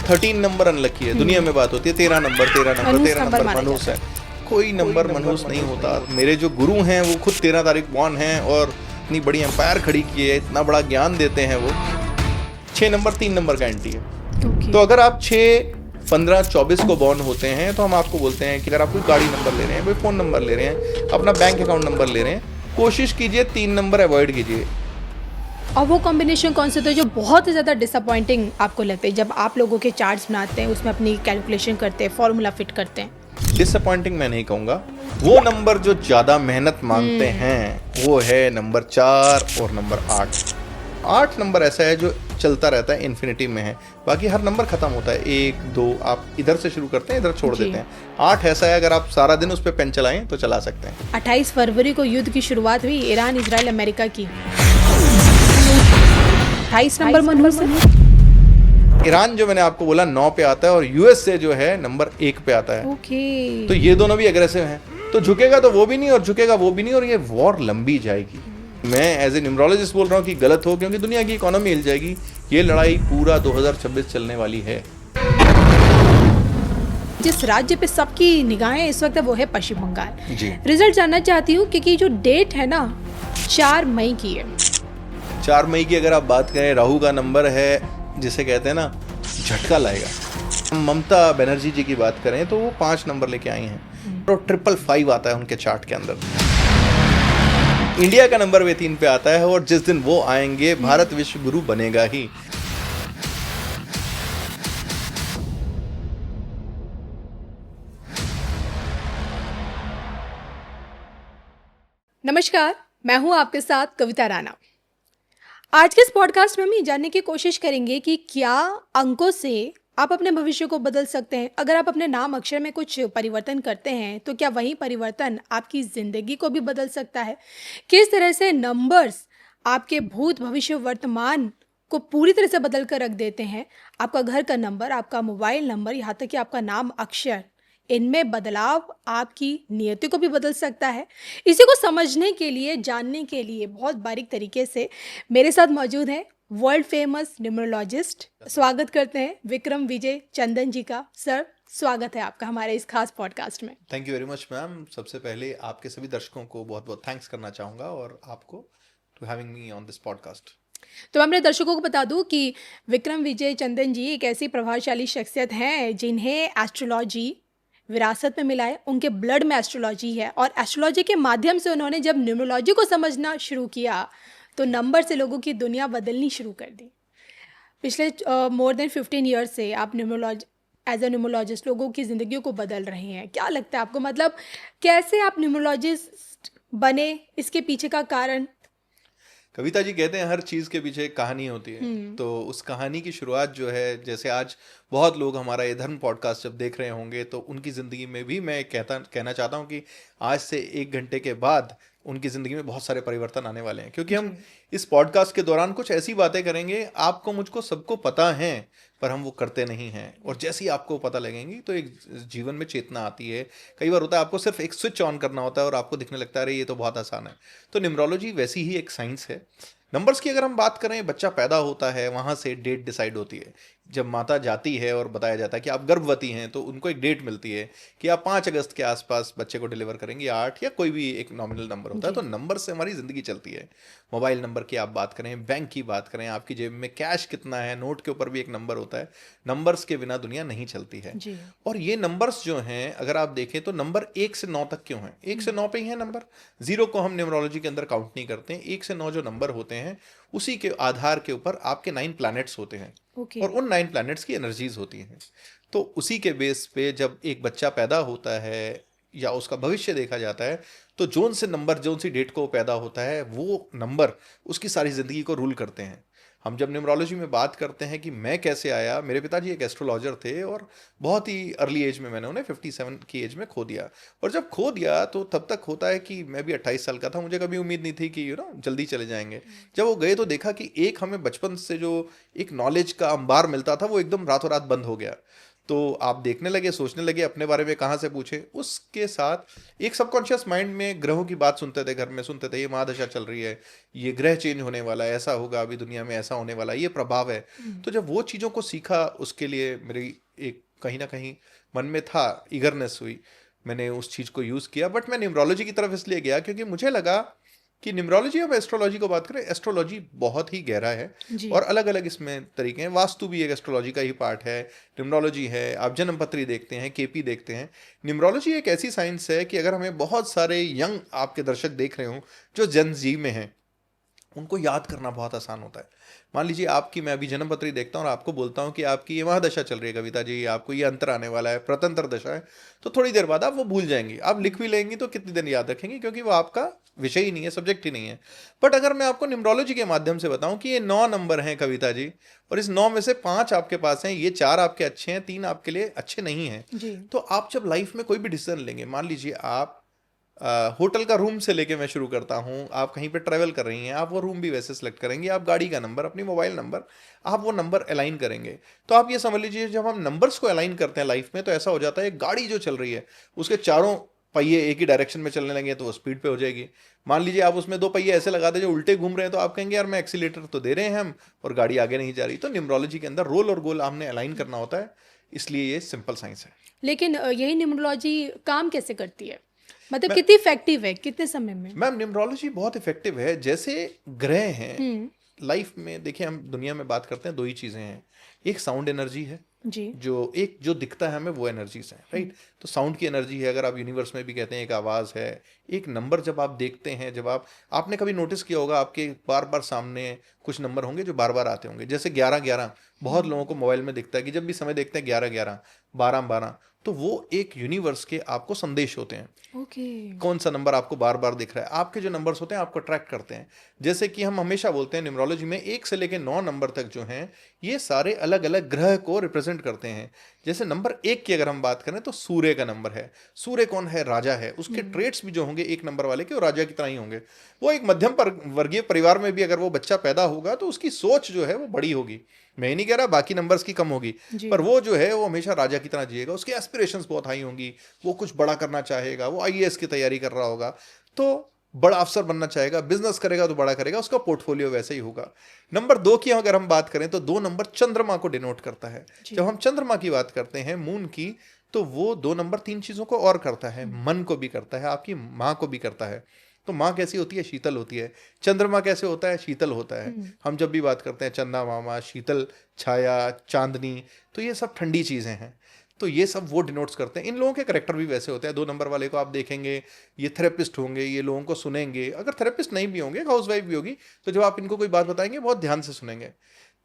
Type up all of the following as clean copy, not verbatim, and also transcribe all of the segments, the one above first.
13 number unlucky है। दुनिया में बात होती है 13 नंबर मनहूस है। कोई नंबर मनहूस नहीं होता। मेरे जो गुरु हैं वो खुद 13 तारीख बॉर्न हैं और इतनी बड़ी एम्पायर खड़ी की है, इतना बड़ा ज्ञान देते हैं वो। 6 नंबर 3 नंबर का एंटी है। तो अगर आप 6, 15, 24 को बॉर्न होते हैं तो हम आपको बोलते हैं कि अगर आप कोई गाड़ी नंबर ले रहे हैं, कोई फ़ोन नंबर ले रहे हैं, अपना बैंक अकाउंट नंबर ले रहे हैं, कोशिश कीजिए 3 नंबर अवॉइड कीजिए। और वो कॉम्बिनेशन कौन से थे जो बहुत ही ज़्यादा डिसअपॉइंटिंग आपको लगते हैं जब आप लोगों के चार्ट्स बनाते हैं, उसमें अपनी कैलकुलेशन करते हैं, फॉर्मूला फिट करते हैं? डिसअपॉइंटिंग मैं नहीं कहूँगा, वो नंबर जो ज़्यादा मेहनत मांगते हैं वो है नंबर 4 और नंबर 8। 8 नंबर ऐसा है जो चलता रहता है, इन्फिनिटी में है। बाकी हर नंबर खत्म होता है, 1, 2 आप इधर से शुरू करते हैं, इधर छोड़ देते हैं। 8 ऐसा है अगर आप सारा दिन उस पर पेन चलाएं तो चला सकते हैं। 28 फरवरी को युद्ध की शुरुआत हुई ईरान, इजराइल, अमेरिका की। 28 नंबर मनहूस है। ईरान जो मैंने आपको बोला 9 पे आता है और यूएस से जो है नंबर 1 पे आता है। ओके। तो ये दोनों भी एग्रेसिव हैं, तो झुकेगा तो वो भी नहीं और झुकेगा वो भी नहीं, और ये वॉर लंबी जाएगी। मैं एज ए न्यूमरोलॉजिस्ट बोल रहा हूँ कि गलत हो, क्योंकि दुनिया की इकोनॉमी हिल जाएगी। ये लड़ाई पूरा 2026 चलने वाली है। जिस राज्य पे सबकी निगाहें इस वक्त है वो है पश्चिम बंगाल। जी। रिजल्ट जानना चाहती हूँ क्योंकि जो डेट है ना 4 मई की है। 4 मई की अगर आप बात करें, राहु का नंबर है जिसे कहते हैं ना झटका लाएगा। हम ममता बनर्जी जी की बात करें तो वो 5 नंबर लेके आई हैं और 555 आता है उनके चार्ट के अंदर। इंडिया का नंबर वे 3 पे आता है और जिस दिन वो आएंगे भारत विश्व गुरु बनेगा ही। नमस्कार, मैं हूं आपके साथ कविता राणा। आज के इस पॉडकास्ट में हम ये जानने की कोशिश करेंगे कि क्या अंकों से आप अपने भविष्य को बदल सकते हैं। अगर आप अपने नाम अक्षर में कुछ परिवर्तन करते हैं तो क्या वही परिवर्तन आपकी ज़िंदगी को भी बदल सकता है। किस तरह से नंबर्स आपके भूत, भविष्य, वर्तमान को पूरी तरह से बदल कर रख देते हैं। आपका घर का नंबर, आपका मोबाइल नंबर, यहाँ तक कि आपका नाम अक्षर, इनमें बदलाव आपकी नियति को भी बदल सकता है। इसी को समझने के लिए, जानने के लिए बहुत बारीक तरीके से मेरे साथ मौजूद हैं वर्ल्ड फेमस न्यूमरोलॉजिस्ट। स्वागत करते हैं विक्रम विजय चंदन जी का। सर, स्वागत है आपका हमारे इस खास पॉडकास्ट में। Thank you very much ma'am. सबसे पहले आपके सभी दर्शकों को बहुत बहुत थैंक्स करना चाहूँगा और आपको to having me on this podcast. तो मैं अपने दर्शकों को बता दूं कि विक्रम विजय चंदन जी एक ऐसी प्रभावशाली शख्सियत हैं जिन्हें एस्ट्रोलॉजी विरासत में मिला है। उनके ब्लड में एस्ट्रोलॉजी है और एस्ट्रोलॉजी के माध्यम से उन्होंने जब न्यूमरोलॉजी को समझना शुरू किया तो नंबर से लोगों की दुनिया बदलनी शुरू कर दी। पिछले मोर देन 15 ईयर्स से आप एज ए न्यूमरोलॉजिस्ट लोगों की ज़िंदगियों को बदल रहे हैं। क्या लगता है आपको, मतलब कैसे आप न्यूमरोलॉजिस्ट बने, इसके पीछे का कारण? कविता जी कहते हैं हर चीज़ के पीछे एक कहानी होती है। तो उस कहानी की शुरुआत जो है, जैसे आज बहुत लोग हमारा ये धर्म पॉडकास्ट जब देख रहे होंगे तो उनकी ज़िंदगी में भी मैं कहना चाहता हूँ कि आज से 1 घंटे के बाद उनकी ज़िंदगी में बहुत सारे परिवर्तन आने वाले हैं। क्योंकि हम इस पॉडकास्ट के दौरान कुछ ऐसी बातें करेंगे, आपको मुझको सबको पता है पर हम वो करते नहीं हैं, और जैसी आपको पता लगेंगी तो एक जीवन में चेतना आती है। कई बार होता है आपको सिर्फ एक स्विच ऑन करना होता है और आपको दिखने लगता है अरे ये तो बहुत आसान है। तो न्यूमरोलॉजी वैसी ही एक साइंस है। नंबर्स की अगर हम बात करें, बच्चा पैदा होता है, वहाँ से डेट डिसाइड होती है। जब माता जाती है और बताया जाता है कि आप गर्भवती हैं तो उनको एक डेट मिलती है कि आप 5 अगस्त के आसपास बच्चे को डिलीवर करेंगे, 8 या कोई भी एक नॉमिनल नंबर होता है। तो नंबर से हमारी ज़िंदगी चलती है। मोबाइल नंबर की आप बात करें, बैंक की बात करें, आपकी जेब में कैश कितना है, नोट के ऊपर भी एक नंबर होता है। नंबर्स के बिना दुनिया नहीं चलती है। और ये नंबर्स जो हैं अगर आप देखें तो नंबर 1 से 9 तक क्यों हैं? 1 से 9 पे ही है नंबर। 0 को हम न्यूमरोलॉजी के अंदर काउंट नहीं करते हैं। 1 से 9 जो नंबर होते हैं उसी के आधार के ऊपर आपके 9 प्लैनेट्स होते हैं। और उन 9 प्लैनेट्स की एनर्जीज होती हैं। तो उसी के बेस पे जब एक बच्चा पैदा होता है या उसका भविष्य देखा जाता है तो जोन सी डेट को पैदा होता है वो नंबर उसकी सारी ज़िंदगी को रूल करते हैं। हम जब न्यूमरोलॉजी में बात करते हैं कि मैं कैसे आया, मेरे पिताजी एक एस्ट्रोलॉजर थे और बहुत ही अर्ली एज में मैंने उन्हें 57 की एज में खो दिया। और जब खो दिया तो तब तक होता है कि मैं भी 28 साल का था, मुझे कभी उम्मीद नहीं थी कि जल्दी चले जाएंगे। जब वो गए तो देखा कि एक हमें बचपन से जो एक नॉलेज का अंबार मिलता था वो एकदम रातों रात बंद हो गया। तो आप देखने लगे, सोचने लगे, अपने बारे में कहाँ से पूछे। उसके साथ एक सबकॉन्शियस माइंड में ग्रहों की बात सुनते थे, घर में सुनते थे, ये महादशा चल रही है, ये ग्रह चेंज होने वाला है, ऐसा होगा अभी दुनिया में, ऐसा होने वाला है, ये प्रभाव है। तो जब वो चीज़ों को सीखा, उसके लिए मेरी एक कहीं ना कहीं मन में था, ईगरनेस हुई, मैंने उस चीज़ को यूज़ किया। बट मैं न्यूमरोलॉजी की तरफ इसलिए गया क्योंकि मुझे लगा कि न्यूमरोलॉजी, अब एस्ट्रोलॉजी को बात करें, एस्ट्रोलॉजी बहुत ही गहरा है जी। और अलग अलग इसमें तरीके हैं। वास्तु भी एक एस्ट्रोलॉजी का ही पार्ट है, न्यूमरोलॉजी है, आप जन्म पत्री देखते हैं, केपी देखते हैं। न्यूमरोलॉजी एक ऐसी साइंस है कि अगर हमें बहुत सारे यंग आपके दर्शक देख रहे हों जो जेन जी में हैं, उनको याद करना बहुत आसान होता है। मान लीजिए आपकी, मैं अभी जन्म पत्री देखता हूँ और आपको बोलता हूँ कि आपकी ये महादशा चल रही है कविता जी, आपको ये अंतर आने वाला है, प्रतंत्र दशा है, तो थोड़ी देर बाद आप वो भूल जाएंगी। आप लिख भी लेंगी तो कितने दिन याद रखेंगी, क्योंकि वो आपका विषय ही नहीं है, सब्जेक्ट ही नहीं है। बट अगर मैं आपको न्यूमरोलॉजी के माध्यम से बताऊं कि ये 9 नंबर हैं कविता जी, और इस 9 में से 5 आपके पास हैं, ये 4 आपके अच्छे हैं, 3 आपके लिए अच्छे नहीं हैं, जी। तो आप जब लाइफ में कोई भी डिसीजन लेंगे, मान लीजिए आप होटल का रूम से लेके मैं शुरू करता हूँ, आप कहीं पे ट्रैवल कर रही हैं, आप वो रूम भी वैसे सेलेक्ट करेंगे, आप गाड़ी का नंबर, अपनी मोबाइल नंबर, आप वो नंबर अलाइन करेंगे। तो आप ये समझ लीजिए, जब हम नंबर्स को अलाइन करते हैं लाइफ में, तो ऐसा हो जाता है गाड़ी जो चल रही है उसके चारों पहिए एक ही डायरेक्शन में चलने लगे तो वो स्पीड पे हो जाएगी। मान लीजिए आप उसमें 2 पहिए ऐसे लगा दे जो उल्टे घूम रहे हैं, तो आप कहेंगे यार मैं एक्सीलेटर तो दे रहे हैं हम और गाड़ी आगे नहीं जा रही। तो न्यूमरोलॉजी के अंदर रोल और गोल हमने अलाइन करना होता है, इसलिए ये सिंपल साइंस है। लेकिन यही न्यूमरोलॉजी काम कैसे करती है, मतलब मैं कितनी इफेक्टिव है, कितने समय में? मैम, न्यूमरोलॉजी बहुत इफेक्टिव है। जैसे ग्रह हैं हम्म। लाइफ में, देखिए हम दुनिया में बात करते हैं, 2 ही चीज़ें हैं, एक साउंड एनर्जी है, जी। जो दिखता है हमें वो एनर्जीज हैं, राइट। तो साउंड की एनर्जी है, अगर आप यूनिवर्स में भी कहते हैं एक आवाज़ है, एक नंबर जब आप देखते हैं, जब आपने कभी नोटिस किया होगा आपके बार बार सामने कुछ नंबर होंगे जो बार बार आते होंगे, जैसे 11-11 बहुत लोगों को मोबाइल में दिखता है कि जब भी समय देखते हैं 11-11, 12-12, तो वो एक यूनिवर्स के आपको संदेश होते हैं। ओके। कौन सा नंबर आपको बार बार दिख रहा है, आपके जो नंबर्स होते हैं आपको अट्रैक्ट करते हैं। जैसे कि हम हमेशा बोलते हैं न्यूमरोलॉजी में 1 से लेकर 9 नंबर तक जो हैं, ये सारे अलग अलग ग्रह को रिप्रेजेंट करते हैं। जैसे नंबर 1 की अगर हम बात करें तो सूर्य का नंबर है। सूर्य कौन है? राजा है। उसके ट्रेट्स भी जो होंगे 1 नंबर वाले के, वो राजा की तरह ही होंगे। वो एक मध्यम वर्गीय परिवार में भी अगर वो बच्चा पैदा होगा तो उसकी सोच जो है वो बड़ी होगी। मैं ही नहीं कह रहा बाकी नंबर्स की कम होगी, जी। पर वो जो है वो हमेशा राजा की तरह जिएगा। उसके एस्पिरेशंस बहुत हाई होंगी, वो कुछ बड़ा करना चाहेगा, वो आईएएस की तैयारी कर रहा होगा तो बड़ा अफसर बनना चाहेगा, बिजनेस करेगा तो बड़ा करेगा, उसका पोर्टफोलियो वैसे ही होगा। नंबर 2 की अगर हम बात करें तो 2 नंबर चंद्रमा को डिनोट करता है। जी। जब हम चंद्रमा की बात करते हैं, मून की, तो वो 2 नंबर 3 चीजों को और करता है, मन को भी करता है, आपकी माँ को भी करता है। तो माँ कैसी होती है? शीतल होती है। चंद्रमा कैसे होता है? शीतल होता है। हम जब भी बात करते हैं चंदा मामा, शीतल छाया, चांदनी, तो ये सब ठंडी चीजें हैं। तो ये सब वो डिनोट्स करते हैं। इन लोगों के करेक्टर भी वैसे होते हैं। 2 नंबर वाले को आप देखेंगे, ये थेरेपिस्ट होंगे, ये लोगों को सुनेंगे। अगर थेरेपिस्ट नहीं भी होंगे, हाउस वाइफ भी होगी, तो जब आप इनको कोई बात बताएंगे बहुत ध्यान से सुनेंगे।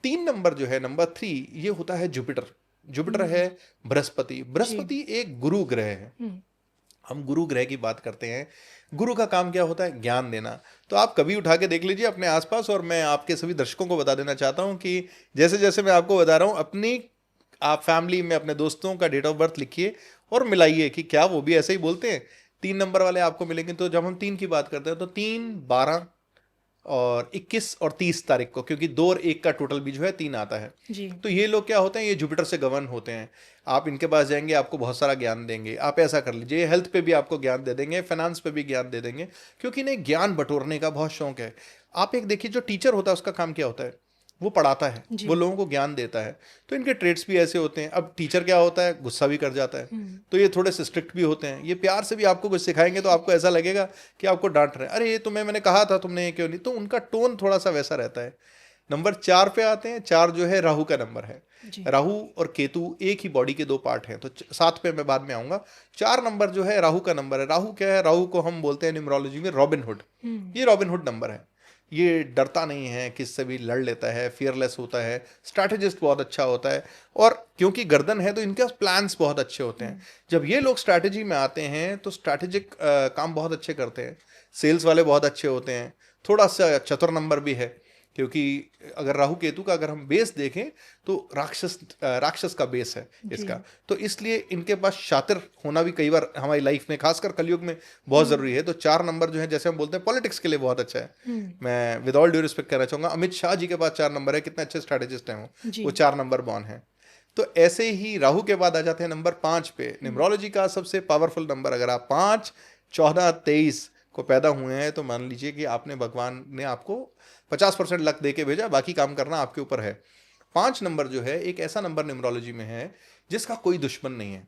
3 नंबर जो है, नंबर 3, ये होता है जुपिटर। जुपिटर है बृहस्पति। बृहस्पति एक गुरु ग्रह है। हम गुरु ग्रह की बात करते हैं। गुरु का काम क्या होता है? ज्ञान देना। तो आप कभी उठा के देख लीजिए अपने आसपास, और मैं आपके सभी दर्शकों को बता देना चाहता हूं कि जैसे जैसे मैं आपको बता रहा हूं, अपनी आप फैमिली में अपने दोस्तों का डेट ऑफ बर्थ लिखिए और मिलाइए कि क्या वो भी ऐसे ही बोलते हैं। 3 नंबर वाले आपको मिलेंगे। तो जब हम 3 की बात करते हैं तो 3, 12 और 21 और 30 तारीख को, क्योंकि 2 और 1 का टोटल भी जो है 3 आता है। जी। तो ये लोग क्या होते हैं? ये जुपिटर से गवर्न होते हैं। आप इनके पास जाएंगे, आपको बहुत सारा ज्ञान देंगे। आप ऐसा कर लीजिए, हेल्थ पे भी आपको ज्ञान दे देंगे, फाइनेंस पे भी ज्ञान दे देंगे, क्योंकि इन्हें ज्ञान बटोरने का बहुत शौक है। आप एक देखिए, जो टीचर होता है उसका काम क्या होता है? वो पढ़ाता है, जी। वो लोगों को ज्ञान देता है। तो इनके ट्रेड्स भी ऐसे होते हैं। अब टीचर क्या होता है? गुस्सा भी कर जाता है। तो ये थोड़े से स्ट्रिक्ट भी होते हैं। ये प्यार से भी आपको कुछ सिखाएंगे तो आपको ऐसा लगेगा कि आपको डांट रहे हैं, अरे ये तुम्हें मैंने कहा था, तुमने ये क्यों नहीं। तो उनका टोन थोड़ा सा वैसा रहता है। नंबर 4 पे आते हैं। 4 जो है राहु का नंबर है। जी। राहु और केतु एक ही बॉडी के 2 पार्ट हैं। तो 7 पे मैं बाद में आऊंगा। 4 नंबर जो है राहु का नंबर है। राहु क्या है? राहु को हम बोलते हैं न्यूमरोलॉजी में रॉबिन हुड। ये रॉबिन हुड नंबर है। ये डरता नहीं है, किससे भी लड़ लेता है, फियरलेस होता है, स्ट्रैटेजिस्ट बहुत अच्छा होता है, और क्योंकि गर्दन है तो इनके प्लान्स बहुत अच्छे होते हैं। जब ये लोग स्ट्रैटेजी में आते हैं तो स्ट्रैटेजिक काम बहुत अच्छे करते हैं। सेल्स वाले बहुत अच्छे होते हैं। थोड़ा सा चतुर नंबर भी है, क्योंकि अगर राहु केतु का अगर हम बेस देखें तो राक्षस का बेस है इसका। तो इसलिए इनके पास शातिर होना भी कई बार हमारी लाइफ में, खासकर कलयुग में, बहुत जरूरी है। तो 4 नंबर जो है, जैसे हम बोलते हैं, पॉलिटिक्स के लिए बहुत अच्छा है। मैं विद ऑल ड्यू रिस्पेक्ट कहना चाहूंगा, अमित शाह जी के पास 4 नंबर है। कितने अच्छे स्ट्रैटेजिस्ट हैं वो 4 नंबर बॉर्न है। तो ऐसे ही राहु के बाद आ जाते हैं नंबर 5 पे। न्यूमरोलॉजी का सबसे पावरफुल नंबर, अगर आप 5, 14, 23 को पैदा हुए हैं तो मान लीजिए कि आपने, भगवान ने आपको 50% लक दे के भेजा, बाकी काम करना आपके ऊपर है। 5 नंबर जो है एक ऐसा नंबर न्यूमरोलॉजी में है जिसका कोई दुश्मन नहीं है।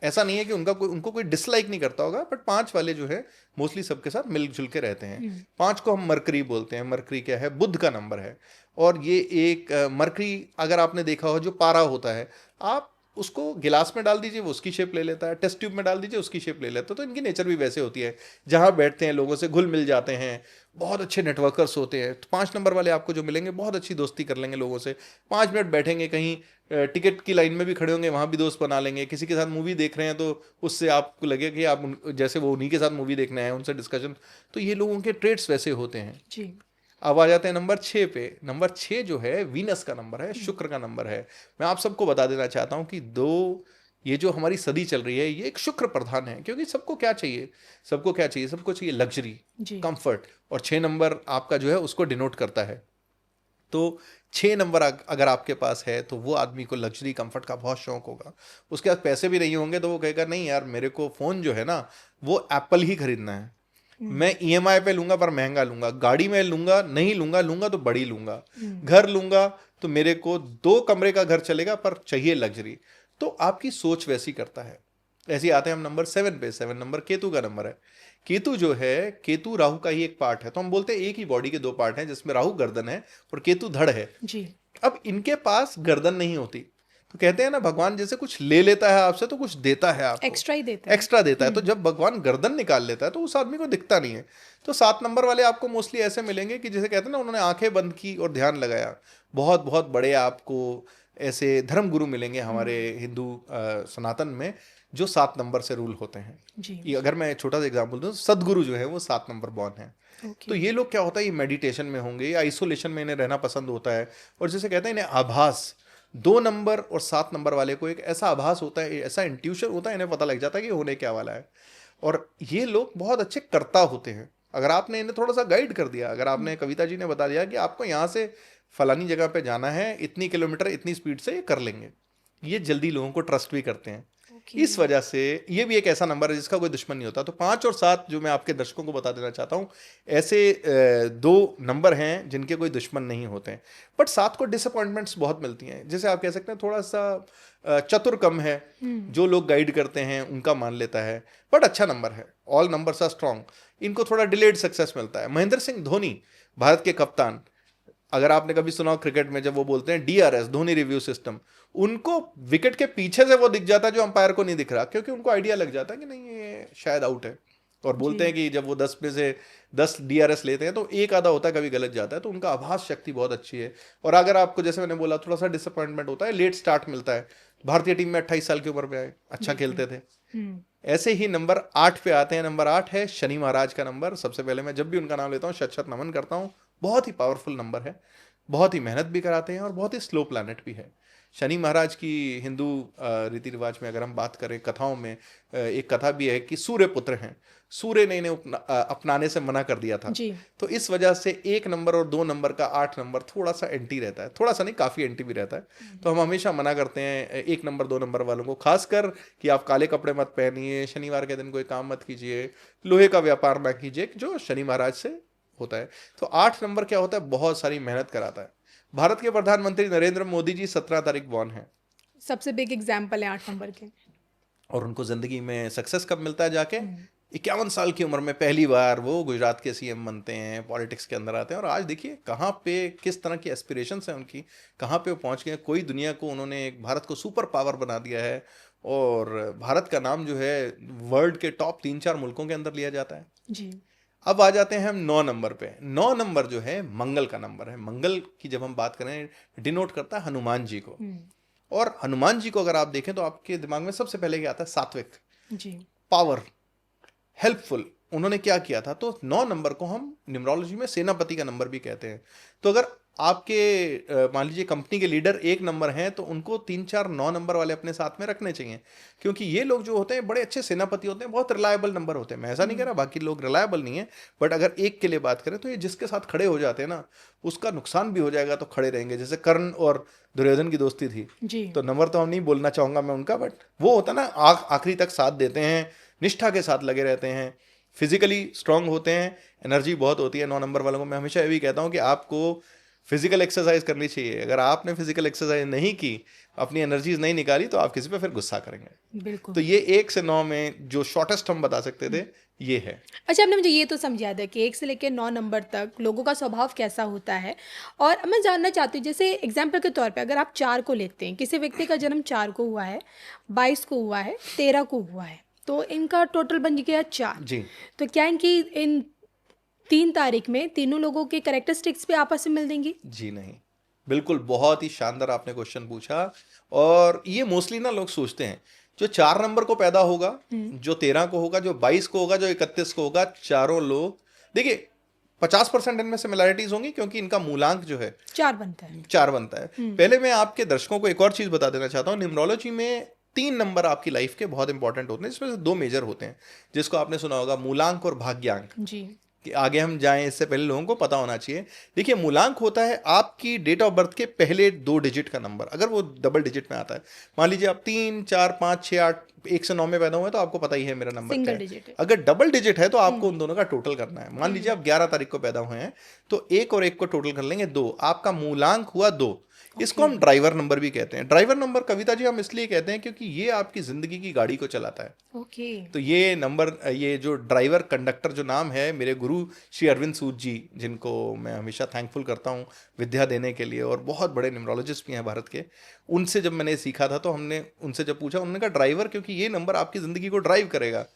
ऐसा नहीं है कि उनको कोई डिसलाइक नहीं करता होगा, बट 5 वाले जो है मोस्टली सबके साथ मिलजुल के रहते हैं। 5 को हम मरकरी बोलते हैं। मरकरी क्या है? बुध का नंबर है। और ये एक मरकरी, अगर आपने देखा हो जो पारा होता है, आप उसको गिलास में डाल दीजिए वो उसकी शेप ले लेता है, टेस्ट ट्यूब में डाल दीजिए उसकी शेप ले लेता है। तो इनकी नेचर भी वैसे होती है, जहाँ बैठते हैं लोगों से घुल मिल जाते हैं, बहुत अच्छे नेटवर्कर्स होते हैं। तो 5 नंबर वाले आपको जो मिलेंगे बहुत अच्छी दोस्ती कर लेंगे लोगों से। 5 मिनट बैठेंगे, कहीं टिकट की लाइन में भी खड़े होंगे, वहाँ भी दोस्त बना लेंगे। किसी के साथ मूवी देख रहे हैं तो उससे आपको लगे कि आप जैसे वो उन्हीं के साथ मूवी देखना है, उनसे डिस्कशन। तो ये लोगों के ट्रेड्स वैसे होते हैं जी। अब आ जाते हैं नंबर 6 पे। नंबर 6 जो है वीनस का नंबर है, शुक्र का नंबर है। मैं आप सबको बता देना चाहता हूं कि ये जो हमारी सदी चल रही है ये एक शुक्र प्रधान है, क्योंकि सबको क्या चाहिए? सबको चाहिए लग्जरी, कंफर्ट, और 6 नंबर आपका जो है उसको डिनोट करता है। तो 6 नंबर अगर आपके पास है तो वो आदमी को लग्जरी कंफर्ट का बहुत शौक होगा। उसके पास पैसे भी नहीं होंगे तो वो कहेगा नहीं यार, मेरे को फ़ोन जो है ना वो एप्पल ही खरीदना है। मैं ईएमआई पे लूंगा पर महंगा लूंगा। गाड़ी में लूंगा, नहीं लूंगा तो बड़ी लूंगा। घर लूंगा तो मेरे को 2 कमरे का घर चलेगा पर चाहिए लग्जरी। तो आपकी सोच वैसी करता है। ऐसे ही आते हैं हम नंबर 7 पे। 7 नंबर केतु का नंबर है। केतु जो है, केतु राहु का ही एक पार्ट है। तो हम बोलते हैं एक ही बॉडी के 2 पार्ट हैं, जिसमें राहु गर्दन है और केतु धड़ है जी। अब इनके पास गर्दन नहीं होती, तो कहते हैं ना भगवान जैसे कुछ ले लेता है आपसे तो कुछ देता है आपको, एक्स्ट्रा ही देता है। एक्स्ट्रा देता है। तो जब भगवान गर्दन निकाल लेता है तो उस आदमी को दिखता नहीं है। तो 7 नंबर वाले आपको मोस्टली ऐसे मिलेंगे कि जैसे कहते हैं ना, उन्होंने आंखें बंद की और ध्यान लगाया। बहुत बहुत बड़े आपको ऐसे धर्म गुरु मिलेंगे हमारे हिंदू सनातन में, जो 7 नंबर से रूल होते हैं। जी। अगर मैं छोटा सा एग्जाम्पल दूं, सदगुरु जो है वो 7 नंबर बॉर्न है। ओके। तो ये लोग क्या होता है, ये मेडिटेशन में होंगे या आइसोलेशन में इन्हें रहना पसंद होता है। और जैसे कहते हैं इन्हें आभास, 2 नंबर और 7 नंबर वाले को एक ऐसा आभास होता है, ऐसा इंट्यूशन होता है, इन्हें पता लग जाता है कि होने क्या वाला है। और ये लोग बहुत अच्छे कर्ता होते हैं। अगर आपने इन्हें थोड़ा सा गाइड कर दिया, अगर आपने, कविता जी ने बता दिया कि आपको यहाँ से फलानी जगह पे जाना है, इतनी किलोमीटर इतनी स्पीड से, ये कर लेंगे। ये जल्दी लोगों को ट्रस्ट भी करते हैं। इस वजह से ये भी एक ऐसा नंबर है जिसका कोई दुश्मन नहीं होता। तो 5 और 7 जो मैं आपके दर्शकों को बता देना चाहता हूँ, ऐसे 2 नंबर हैं जिनके कोई दुश्मन नहीं होते हैं। बट 7 को डिसअपॉइंटमेंट्स बहुत मिलती हैं। जैसे आप कह सकते हैं थोड़ा सा चतुर कम है, जो लोग गाइड करते हैं उनका मान लेता है, बट अच्छा नंबर है। All numbers are strong. इनको थोड़ा डिलेड सक्सेस मिलता है। महेंद्र सिंह धोनी, भारत के कप्तान, अगर आपने कभी सुना हो क्रिकेट में, जब वो बोलते हैं DRS, धोनी रिव्यू सिस्टम, उनको विकेट के पीछे से वो दिख जाता है जो अंपायर को नहीं दिख रहा, क्योंकि उनको आइडिया लग जाता है कि नहीं ये शायद आउट है। और बोलते हैं कि जब वो 10 में से 10 DRS लेते हैं तो एक आधा होता है, कभी गलत जाता है। तो उनका आभास शक्ति बहुत अच्छी है। और अगर आपको, जैसे मैंने बोला, थोड़ा सा डिसअपॉइंटमेंट होता है, लेट स्टार्ट मिलता है। भारतीय टीम में 28 साल की उम्र में आए, अच्छा खेलते थे। ऐसे ही नंबर 8 पे आते हैं। नंबर 8 है शनि महाराज का नंबर। सबसे पहले मैं जब भी उनका नाम लेता हूँ शत शत नमन करता हूँ। बहुत ही पावरफुल नंबर है, बहुत ही मेहनत भी कराते हैं और बहुत ही स्लो प्लैनेट भी है। शनि महाराज की हिंदू रीति रिवाज में अगर हम बात करें, कथाओं में एक कथा भी है कि सूर्य पुत्र हैं। सूर्य ने इन्हें अपनाने से मना कर दिया था जी। तो इस वजह से 1 नंबर और 2 नंबर का 8 नंबर थोड़ा सा एंटी रहता है। थोड़ा सा नहीं, काफ़ी एंटी भी रहता है। तो हम हमेशा मना करते हैं 1 नंबर 2 नंबर वालों को, खासकर कि आप काले कपड़े मत पहनिए, शनिवार के दिन कोई काम मत कीजिए, लोहे का व्यापार ना कीजिए, जो शनि महाराज से होता है। तो 8 नंबर क्या होता है, बहुत सारी मेहनत कराता है। भारत के प्रधानमंत्री नरेंद्र मोदी जी 17 तारीख बॉर्न है। सबसे बिग एग्जाम्पल है 8 नंबर के। और उनको जिंदगी में सक्सेस कब मिलता है, जाके 51 साल की उम्र में पहली बार वो गुजरात के CM बनते हैं, पॉलिटिक्स के अंदर आते हैं। और आज देखिए कहाँ पे, किस तरह की एस्पिरेशंस हैं उनकी, कहाँ पे वो पहुँच गए। कोई दुनिया को उन्होंने, एक भारत को सुपर पावर बना दिया है। और भारत का नाम जो है वर्ल्ड के टॉप 3-4 मुल्कों के अंदर लिया जाता है जी। अब आ जाते हैं हम 9 नंबर पे। 9 नंबर जो है मंगल का नंबर है। मंगल की जब हम बात करें, डिनोट करता है हनुमान जी को। और हनुमान जी को अगर आप देखें तो आपके दिमाग में सबसे पहले क्या आता है, सात्विक जी, पावर, हेल्पफुल। उन्होंने क्या किया था, तो 9 नंबर को हम न्यूमरोलॉजी में सेनापति का नंबर भी कहते हैं। तो अगर आपके मान लीजिए कंपनी के लीडर 1 नंबर हैं तो उनको 3-4 9 नंबर वाले अपने साथ में रखने चाहिए, क्योंकि ये लोग जो होते हैं बड़े अच्छे सेनापति होते हैं, बहुत रिलायबल नंबर होते हैं। मैं ऐसा नहीं कह रहा बाकी लोग रिलायबल नहीं है, बट अगर एक के लिए बात करें तो ये जिसके साथ खड़े हो जाते हैं ना उसका नुकसान भी हो जाएगा तो खड़े रहेंगे। जैसे कर्ण और दुर्योधन की दोस्ती थी, जी तो नंबर तो हम नहीं बोलना चाहूंगा मैं उनका, बट वो होता ना आखिरी तक साथ देते हैं, निष्ठा के साथ लगे रहते हैं, फिजिकली स्ट्रांग होते हैं, एनर्जी बहुत होती है 9 नंबर वालों को। मैं हमेशा ये भी कहता हूँ कि आपको फिजिकल एक्सरसाइज करनी चाहिए। अगर आपने फिजिकल एक्सरसाइज नहीं की, अपनी एनर्जीज नहीं निकाली, तो आप किसी पे फिर गुस्सा करेंगे। बिल्कुल। तो ये 1 से 9 में जो शॉर्टेस्ट हम बता सकते थे ये है। अच्छा, आपने मुझे ये तो समझा दिया कि 1 से लेकर 9 नंबर तक लोगों का स्वभाव कैसा होता है। और मैं जानना चाहती हूँ, जैसे एग्जाम्पल के तौर पे अगर आप 4 को लेते हैं, किसी व्यक्ति का जन्म 4 को हुआ है, 22 को हुआ है, 13 को हुआ है, तो इनका टोटल बन गया 4। जी तो क्या इनकी इन 3 तारीख में तीनों लोगों के कैरेक्टरिस्टिक्स भी आपस में मिल देंगी? जी नहीं, बिल्कुल। बहुत ही शानदार आपने क्वेश्चन पूछा। और ये मोस्टली ना लोग सोचते हैं जो 4 नंबर को पैदा होगा, जो 13 को होगा, जो 22 को होगा, जो 31 को होगा, चारों लोग देखिए 50% इनमें सिमिलैरिटीज होंगी, क्योंकि इनका मूलांक जो है 4 बनता है। 4 बनता है। पहले मैं आपके दर्शकों को एक और चीज बता देना चाहता हूँ। न्यूमरोलॉजी में 3 नंबर आपकी लाइफ के बहुत इंपॉर्टेंट होते हैं, जिसमें से 2 मेजर होते हैं, जिसको आपने सुना होगा, मूलांक और भाग्यांक। जी कि आगे हम जाएं इससे पहले लोगों को पता होना चाहिए। देखिए, मूलांक होता है आपकी डेट ऑफ बर्थ के पहले 2 डिजिट का नंबर, अगर वो डबल डिजिट में आता है। मान लीजिए आप 3, 4, 5, 6, 8, 1 से 9 में पैदा हुए तो आपको पता ही है मेरा नंबर क्या सिंगल है। डिजिट है। अगर डबल डिजिट है तो आपको उन दोनों का टोटल करना है। मान लीजिए आप 11 तारीख को पैदा हुए हैं तो 1 और 1 को टोटल कर लेंगे 2, आपका मूलांक हुआ 2। इसको हम ड्राइवर नंबर भी कहते हैं। ड्राइवर नंबर कविता जी हम इसलिए कहते हैं क्योंकि ये आपकी जिंदगी की गाड़ी को चलाता है। ओके। तो ये नंबर, ये जो ड्राइवर कंडक्टर जो नाम है, मेरे गुरु श्री अरविंद सूद जी, जिनको मैं हमेशा थैंकफुल करता हूँ विद्या देने के लिए, और बहुत बड़े न्यूमरोलॉजिस्ट भी हैं भारत के, उनसे जब मैंने सीखा था तो हमने उनसे जब पूछा, उन्होंने कहा ड्राइवर, क्योंकि ये नंबर आपकी ज़िंदगी को ड्राइव करेगा।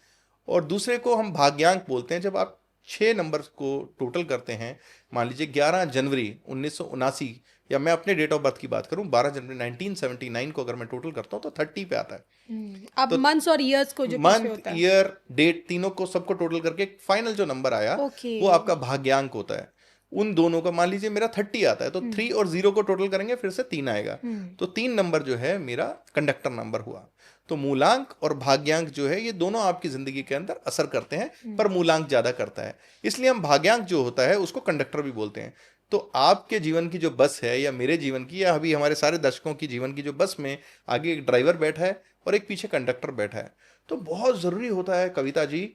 और दूसरे को हम भाग्यांक बोलते हैं। जब आप 6 नंबर को टोटल करते हैं, मान लीजिए 11 जनवरी 1979, या मैं अपने डेट ऑफ बर्थ की बात करूं 12 जनवरी 1979 को अगर मैं टोटल करता हूं तो 30 पे आता है। अब मंथ्स और ईयर्स को जो पीछे मंथ, होता है, ईयर, डेट, तीनों को सबको टोटल करके फाइनल जो नंबर आया ओके। वो आपका भाग्यांक होता है। उन दोनों का, मान लीजिए मेरा 30 आता है तो 3 और 0 को टोटल करेंगे, फिर से 3 आएगा, तो 3 नंबर जो है मेरा कंडक्टर नंबर हुआ। तो मूलांक और भाग्यांक जो है ये दोनों आपकी जिंदगी के अंदर असर करते हैं, पर मूलांक ज्यादा करता है, इसलिए हम भाग्यांक जो होता है उसको कंडक्टर भी बोलते हैं। तो आपके जीवन की जो बस है, या मेरे जीवन की, या अभी हमारे सारे दर्शकों की जीवन की जो बस में आगे एक ड्राइवर बैठा है और एक पीछे कंडक्टर बैठा है, तो बहुत जरूरी होता है कविता जी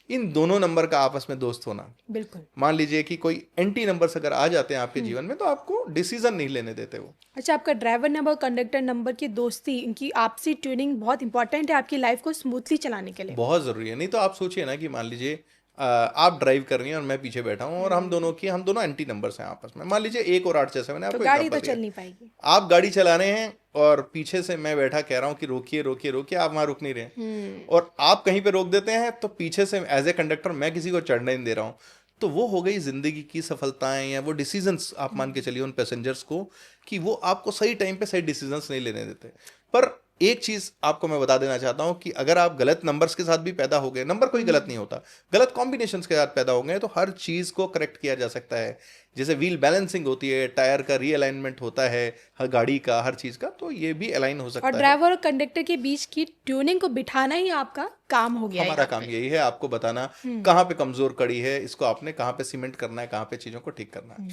इन दोनों नंबर का आपस में दोस्त होना। बिल्कुल। मान लीजिए कि कोई एंटी नंबर्स अगर आ जाते हैं आपके जीवन में तो आपको डिसीजन नहीं लेने देते वो। अच्छा, आपका ड्राइवर नंबर और कंडक्टर नंबर की दोस्ती, इनकी आपसी ट्यूनिंग बहुत इंपॉर्टेंट है आपकी लाइफ को स्मूथली चलाने के लिए। बहुत जरूरी है। नहीं तो आप सोचिए ना कि मान लीजिए आप ड्राइव कर रही हैं और मैं पीछे बैठा हूं, और हम दोनों एंटी नंबर्स हैं आपस में। मान लीजिए 1 और 8, जैसे मैंने तो आपको गाड़ी तो एग्जांपल चल दिया। नहीं पाएगी। आप गाड़ी चला रहे हैं और पीछे से मैं बैठा कह रहा हूं कि रोकिए रोकिए रोकिए, आप वहां रुक नहीं रहे, और आप कहीं पे रोक देते हैं, तो पीछे से एज ए कंडक्टर मैं किसी को चढ़ने नहीं दे रहा हूं। तो वो हो गई जिंदगी की सफलताएं, या वो डिसीजंस आप मान के चलिए उन पैसेंजर्स को कि वो आपको सही टाइम पे सही डिसीजंस नहीं लेने देते। पर एक चीज आपको मैं बता देना चाहता हूं कि अगर आप गलत नंबर्स के साथ भी पैदा हो गए, नंबर कोई गलत नहीं होता, गलत कॉम्बिनेशंस के साथ पैदा हो गए, तो हर चीज को करेक्ट किया जा सकता है। जैसे व्हील बैलेंसिंग होती है, टायर का रीअलाइनमेंट होता है, हर गाड़ी का, हर चीज का, तो ये भी अलाइन हो सकता और है। ड्राइवर और कंडक्टर के बीच की ट्यूनिंग को बिठाना ही आपका काम हो गया है हमारा यहाँ काम पे। यही है, आपको बताना कहाँ पे कमजोर कड़ी है, इसको आपने कहाँ पे सीमेंट करना है, कहाँ पे चीजों को ठीक करना है।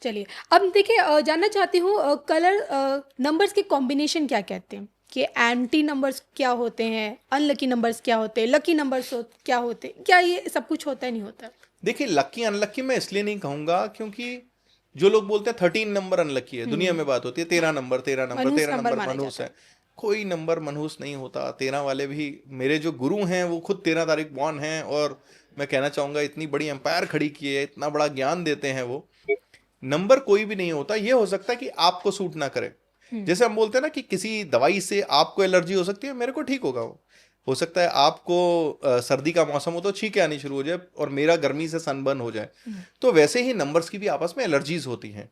चलिए, अब देखिए, जानना चाहती हूँ कलर नंबर्स के कॉम्बिनेशन क्या कहते हैं, कि एंटी नंबर्स क्या होते हैं, अनलकी नंबर्स क्या होते हैं, लकी नंबर्स क्या होते हैं, क्या ये सब कुछ होता है, नहीं होता? देखिए, लकी अनलकी मैं इसलिए नहीं कहूंगा क्योंकि जो लोग बोलते हैं 13 नंबर अनलकी है, दुनिया में बात होती है 13 नंबर, 13 नंबर, मनहूस 13 नंबर नंबर माना मनहूस जाता है। कोई नंबर मनहूस नहीं होता। 13 वाले भी, मेरे जो गुरु हैं वो खुद 13 तारीख बॉर्न हैं, और मैं कहना चाहूंगा इतनी बड़ी एम्पायर खड़ी की है, इतना बड़ा ज्ञान देते हैं वो। नंबर कोई भी नहीं होता। ये हो सकता है कि आपको सूट ना करे। जैसे हम बोलते हैं ना कि किसी दवाई से आपको एलर्जी हो सकती है, मेरे को ठीक होगा वो। हो सकता है आपको सर्दी का मौसम हो तो छींकें आनी शुरू हो जाए, और मेरा गर्मी से सनबर्न हो जाए। तो वैसे ही नंबर्स की भी आपस में एलर्जीज होती हैं।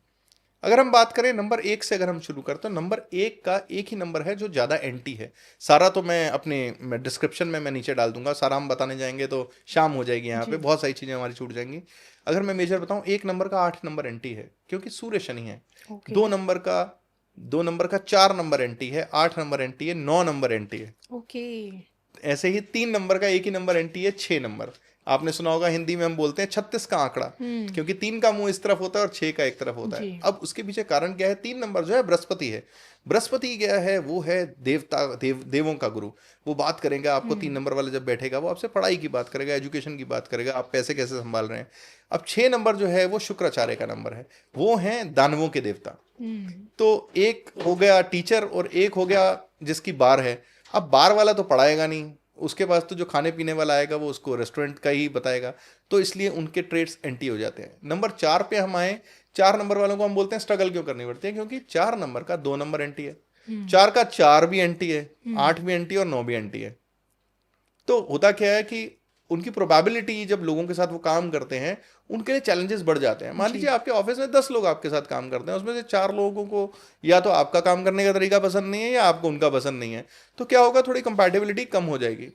अगर हम बात करें नंबर 1 से, अगर हम शुरू करते हैं, नंबर 1 का एक ही नंबर है जो ज़्यादा एंटी है। सारा तो मैं अपने डिस्क्रिप्शन में मैं नीचे डाल दूंगा, सारा हम बताने जाएंगे तो शाम हो जाएगी, यहाँ पे जी। बहुत सारी चीज़ें हमारी छूट जाएंगी। अगर मैं मेजर बताऊं, 1 नंबर का 8 नंबर एंटी है क्योंकि सूर्य शनि है। ओके। 2 नंबर का 4 नंबर एंटी है, 8 नंबर एंटी है, 9 नंबर एंटी है। ओके। ऐसे ही 3 नंबर का एक ही नंबर एंटी है, 6 नंबर। आपने सुना होगा हिंदी में हम बोलते हैं 36 का आंकड़ा, क्योंकि 3 का मुंह इस तरफ होता है और 6 का एक तरफ होता है। जी। अब उसके पीछे कारण क्या है? 3 नंबर जो है बृहस्पति है। बृहस्पति क्या है? वो है देवों का गुरु। वो बात करेगा आपको, 3 नंबर वाला जब बैठेगा वो आपसे पढ़ाई की बात करेगा, एजुकेशन की बात करेगा, आप पैसे कैसे संभाल रहे हैं। अब 6 नंबर जो है वो शुक्राचार्य का नंबर है, वो है दानवों के देवता। तो एक हो गया टीचर और एक हो गया जिसकी बार है। अब बार वाला तो पढ़ाएगा नहीं, उसके पास तो जो खाने पीने वाला आएगा वो उसको रेस्टोरेंट का ही बताएगा, तो इसलिए उनके ट्रेड्स एंटी हो जाते हैं। नंबर 4 पे हम आए, 4 नंबर वालों को हम बोलते हैं स्ट्रगल क्यों करनी पड़ती है, क्योंकि 4 नंबर का 2 नंबर एंटी है, 4 का 4 भी एंटी है, 8 भी एंटी है और 9 भी एंटी है। तो होता क्या है कि उनकी प्रोबेबिलिटी, जब लोगों के साथ वो काम करते हैं उनके लिए चैलेंजेस बढ़ जाते हैं। मान लीजिए आपके ऑफिस में 10 लोग आपके साथ काम करते हैं, उसमें से 4 लोगों को या तो आपका काम करने का तरीका पसंद नहीं है या आपको उनका पसंद नहीं है, तो क्या होगा, थोड़ी कंपैटिबिलिटी कम हो जाएगी।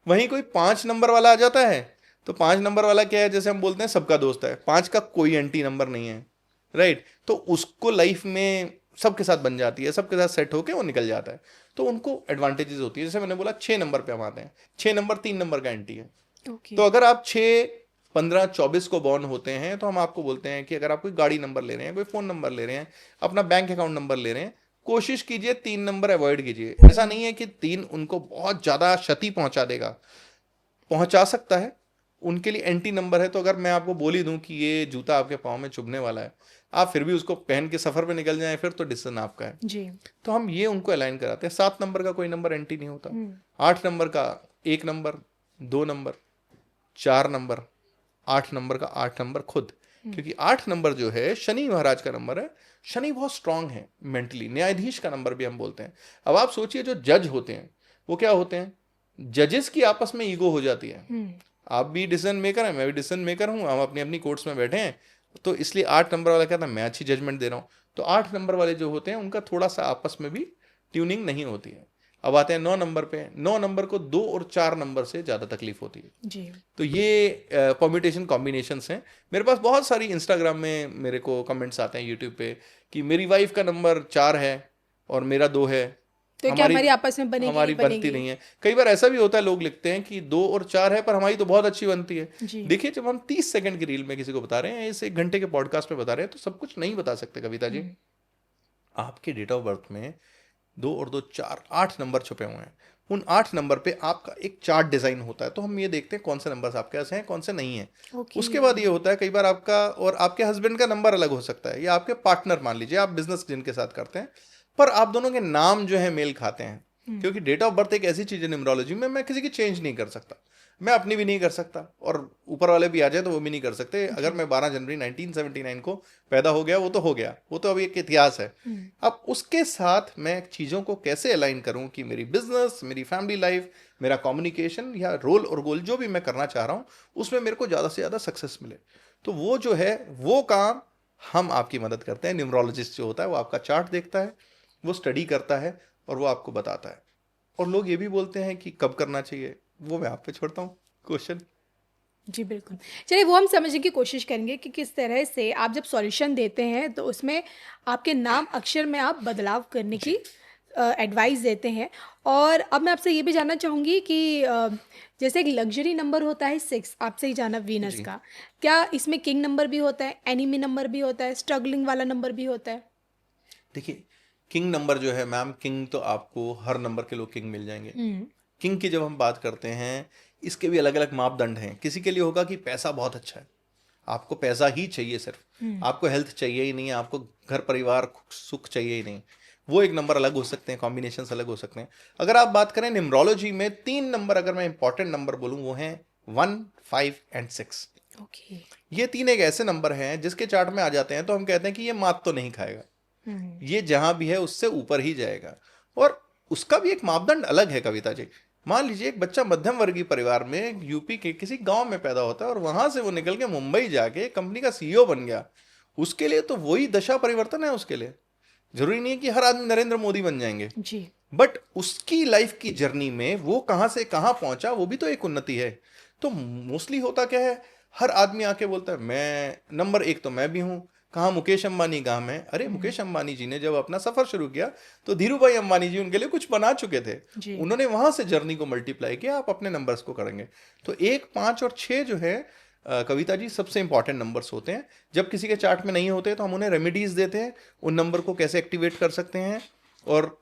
वहीं कोई 5 नंबर वाला आ जाता है, तो 5 नंबर वाला क्या है, जैसे हम बोलते हैं सबका दोस्त है, 5 का कोई एंटी नंबर नहीं है, राइट। तो उसको लाइफ में सबके साथ बन जाती है, सबके साथ सेट होके वो निकल जाता है, तो उनको एडवांटेजेस होती है। जैसे मैंने बोला 6 नंबर पे हम आते हैं, 6 नंबर 3 नंबर का एंटी है। ओके। तो अगर आप 6, 15, 24 को बॉर्न होते हैं, तो हम आपको बोलते हैं कि अगर आप कोई गाड़ी नंबर ले रहे हैं, कोई फ़ोन नंबर ले रहे हैं, अपना बैंक अकाउंट नंबर ले रहे हैं, कोशिश कीजिए 3 नंबर अवॉइड कीजिए। ऐसा नहीं है कि 3 उनको बहुत ज़्यादा क्षति पहुंचा देगा, पहुंचा सकता है, उनके लिए एंटी नंबर है। तो अगर मैं आपको बोल ही दूं कि ये जूता आपके पाँव में चुभने वाला है, आप फिर भी उसको पहन के सफ़र पे निकल जाएं, फिर तो डिसीजन आपका है। जी। तो हम ये उनको अलाइन कराते हैं। 7 नंबर का कोई नंबर एंटी नहीं होता, 8 नंबर का 1 नंबर, 2 नंबर, 4 नंबर, 8 नंबर का 8 नंबर खुद, क्योंकि 8 नंबर जो है शनि महाराज का नंबर है। शनि बहुत स्ट्रांग है मेंटली, न्यायाधीश का नंबर भी हम बोलते हैं। अब आप सोचिए जो जज होते हैं वो क्या होते हैं, जजेस की आपस में ईगो हो जाती है। आप भी डिसीजन मेकर हैं, मैं भी डिसीजन मेकर हूँ, हम अपनी अपनी कोर्ट्स में बैठे हैं, तो इसलिए 8 नंबर वाला कहता है मैं अच्छी जजमेंट दे रहा हूँ। तो 8 नंबर वाले जो होते हैं उनका थोड़ा सा आपस में भी ट्यूनिंग नहीं होती है। अब आते हैं 9 नंबर पे। 9 नंबर को 2 और 4 नंबर से ज़्यादा तकलीफ होती है। जी। तो ये परम्यूटेशन कॉम्बिनेशंस हैं। मेरे पास बहुत सारी इंस्टाग्राम में मेरे को कमेंट्स आते हैं, यूट्यूब पे, कि मेरी वाइफ का नंबर 4 है और मेरा 2 है, तो क्या हमारी आपस में बनेगी, हमारी नहीं बनती बनेगी? नहीं है। कई बार ऐसा भी होता है, लोग लिखते हैं कि 2 और 4 है पर हमारी तो बहुत अच्छी बनती है। जी। देखिए, जब हम 30 सेकंड की रील में किसी को बता रहे हैं, इस 1 घंटे के पॉडकास्ट में बता रहे हैं, तो सब कुछ नहीं बता सकते कविता जी। आपके डेट ऑफ बर्थ में 2 और 2 4 8 नंबर छुपे हुए हैं। उन 8 नंबर पे आपका एक चार्ट डिजाइन होता है, तो हम ये देखते हैं कौन से नंबर्स आपके पास हैं, कौन से नहीं है। ओके। उसके बाद ये होता है, कई बार आपका और आपके हस्बैंड का नंबर अलग हो सकता है, या आपके पार्टनर, मान लीजिए आप बिजनेस जिनके साथ करते हैं, पर आप दोनों के नाम जो है मेल खाते हैं। क्योंकि डेट ऑफ बर्थ एक ऐसी चीज है न्यूमरोलॉजी में, मैं किसी की चेंज नहीं कर सकता, मैं अपनी भी नहीं कर सकता, और ऊपर वाले भी आ जाए तो वो भी नहीं कर सकते। अगर मैं 12 जनवरी 1979 को पैदा हो गया, वो तो हो गया, वो तो अभी एक इतिहास है। अब उसके साथ मैं चीज़ों को कैसे अलाइन करूं कि मेरी बिजनेस, मेरी फैमिली लाइफ, मेरा कम्युनिकेशन या रोल और गोल जो भी मैं करना चाह रहा हूं, उसमें मेरे को ज़्यादा से ज़्यादा सक्सेस मिले। तो वो जो है वो काम हम आपकी मदद करते हैं। न्यूमरोलॉजिस्ट जो होता है वो आपका चार्ट देखता है, वो स्टडी करता है और वो आपको बताता है। और लोग ये भी बोलते हैं कि कब करना चाहिए, वो मैं आप पे छोड़ता हूँ क्वेश्चन। जी बिल्कुल। चलिए, वो हम समझने की कोशिश करेंगे कि किस तरह से आप जब सॉल्यूशन देते हैं तो उसमें आपके नाम अक्षर में आप बदलाव करने की एडवाइस देते हैं। और अब मैं आपसे ये भी जानना चाहूँगी कि जैसे एक लग्जरी नंबर होता है 6, आपसे ही जाना वीनस जी का, क्या इसमें किंग नंबर भी होता है, एनिमी नंबर भी होता है, स्ट्रगलिंग वाला नंबर भी होता है? देखिए, किंग नंबर जो है मैम, किंग तो आपको हर नंबर के लोग किंग मिल जाएंगे। किंग की जब हम बात करते हैं, इसके भी अलग अलग मापदंड हैं। किसी के लिए होगा कि पैसा बहुत अच्छा है, आपको पैसा ही चाहिए सिर्फ, आपको हेल्थ चाहिए ही नहीं है, आपको घर परिवार सुख चाहिए ही नहीं, वो एक नंबर अलग हो सकते हैं, कॉम्बिनेशंस अलग हो सकते हैं। अगर आप बात करें न्यूमरोलॉजी में, 3 नंबर अगर मैं इंपॉर्टेंट नंबर बोलूँ, वो हैं 1, 5 एंड 6। ओके। ये 3 एक ऐसे नंबर हैं जिसके चार्ट में आ जाते हैं तो हम कहते हैं कि ये मात तो नहीं खाएगा, ये जहां भी है उससे ऊपर ही जाएगा। और उसका भी एक मापदंड अलग है कविता जी। मान लीजिए एक बच्चा मध्यम वर्गीय परिवार में यूपी के किसी गांव में पैदा होता है और वहां से वो निकल के मुंबई जाके कंपनी का सीईओ बन गया, उसके लिए तो वही दशा परिवर्तन है। उसके लिए जरूरी नहीं है कि हर आदमी नरेंद्र मोदी बन जाएंगे जी। बट उसकी लाइफ की जर्नी में वो कहाँ से कहाँ पहुंचा, वो भी तो एक उन्नति है। तो मोस्टली होता क्या है, हर आदमी आके बोलता है मैं नंबर एक तो मैं भी हूँ, कहाँ मुकेश अंबानी कहाँ मैं। अरे मुकेश अंबानी जी ने जब अपना सफर शुरू किया तो धीरू भाई अंबानी जी उनके लिए कुछ बना चुके थे, जी। उन्होंने वहां से जर्नी को मल्टीप्लाई किया, आप अपने नंबर्स को करेंगे। तो 1, 5 और 6 जो है कविता जी सबसे इंपॉर्टेंट नंबर्स होते हैं। जब किसी के चार्ट में नहीं होते तो हम उन्हें रेमेडीज देते हैं, उन नंबर को कैसे एक्टिवेट कर सकते हैं। और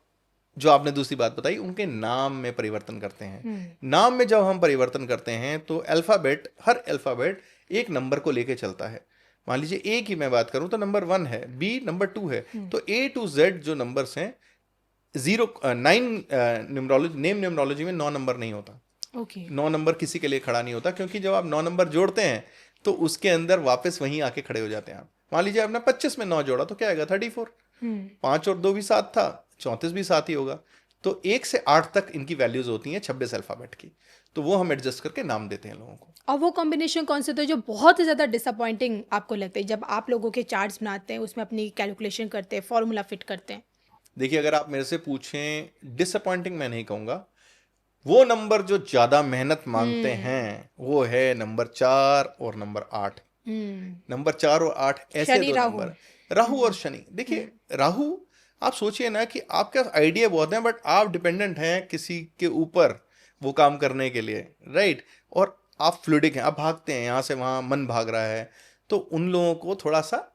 जो आपने दूसरी बात बताई, उनके नाम में परिवर्तन करते हैं। नाम में जब हम परिवर्तन करते हैं तो अल्फाबेट, हर अल्फाबेट एक नंबर को लेके चलता है। मान लीजिए ए की मैं बात करूं तो नंबर 1 है, बी नंबर 2 है, तो ए टू जेड जो नंबर्स हैं 9 नेम न्यूमरोलॉजी में 9 नंबर नहीं होता। ओके। 9 नंबर किसी के लिए खड़ा नहीं होता, क्योंकि जब आप 9 नंबर जोड़ते हैं तो उसके अंदर वापस वहीं आके खड़े हो जाते हैं आप। मान लीजिए आपने 25 में 9 जोड़ा तो क्या आएगा 34। 5 और 2 भी 7 था, 34 भी 7 ही होगा। तो 1 से 8 तक इनकी वैल्यूज होती हैं 26 अल्फाबेट की, तो वो हम एडजस्ट करके नाम देते हैं लोगों को। और वो कॉम्बिनेशन कौन से थे जो बहुत ही ज़्यादा डिसअपॉइंटिंग आपको लगते हैं जब आप लोगों के चार्ट्स बनाते हैं, उसमें अपनी कैलकुलेशन करते हैं, फॉर्मूला फिट करते हैं? देखिए, अगर आप मेरे से पूछें, डिसअपॉइंटिंग मैं नहीं कहूँगा, वो नंबर जो ज़्यादा मेहनत मांगते हैं वो है नंबर 4 और नंबर 8। नंबर 4 और 8 ऐसे शनि दो राहु। नंबर, राहु और शनि। देखिए राहु, आप सोचिए ना कि आपके पास आइडिया बहुत है बट आप डिपेंडेंट हैं किसी के ऊपर वो काम करने के लिए, राइट। और आप फ्लूइडिक हैं, आप भागते हैं यहाँ से वहाँ, मन भाग रहा है, तो उन लोगों को थोड़ा सा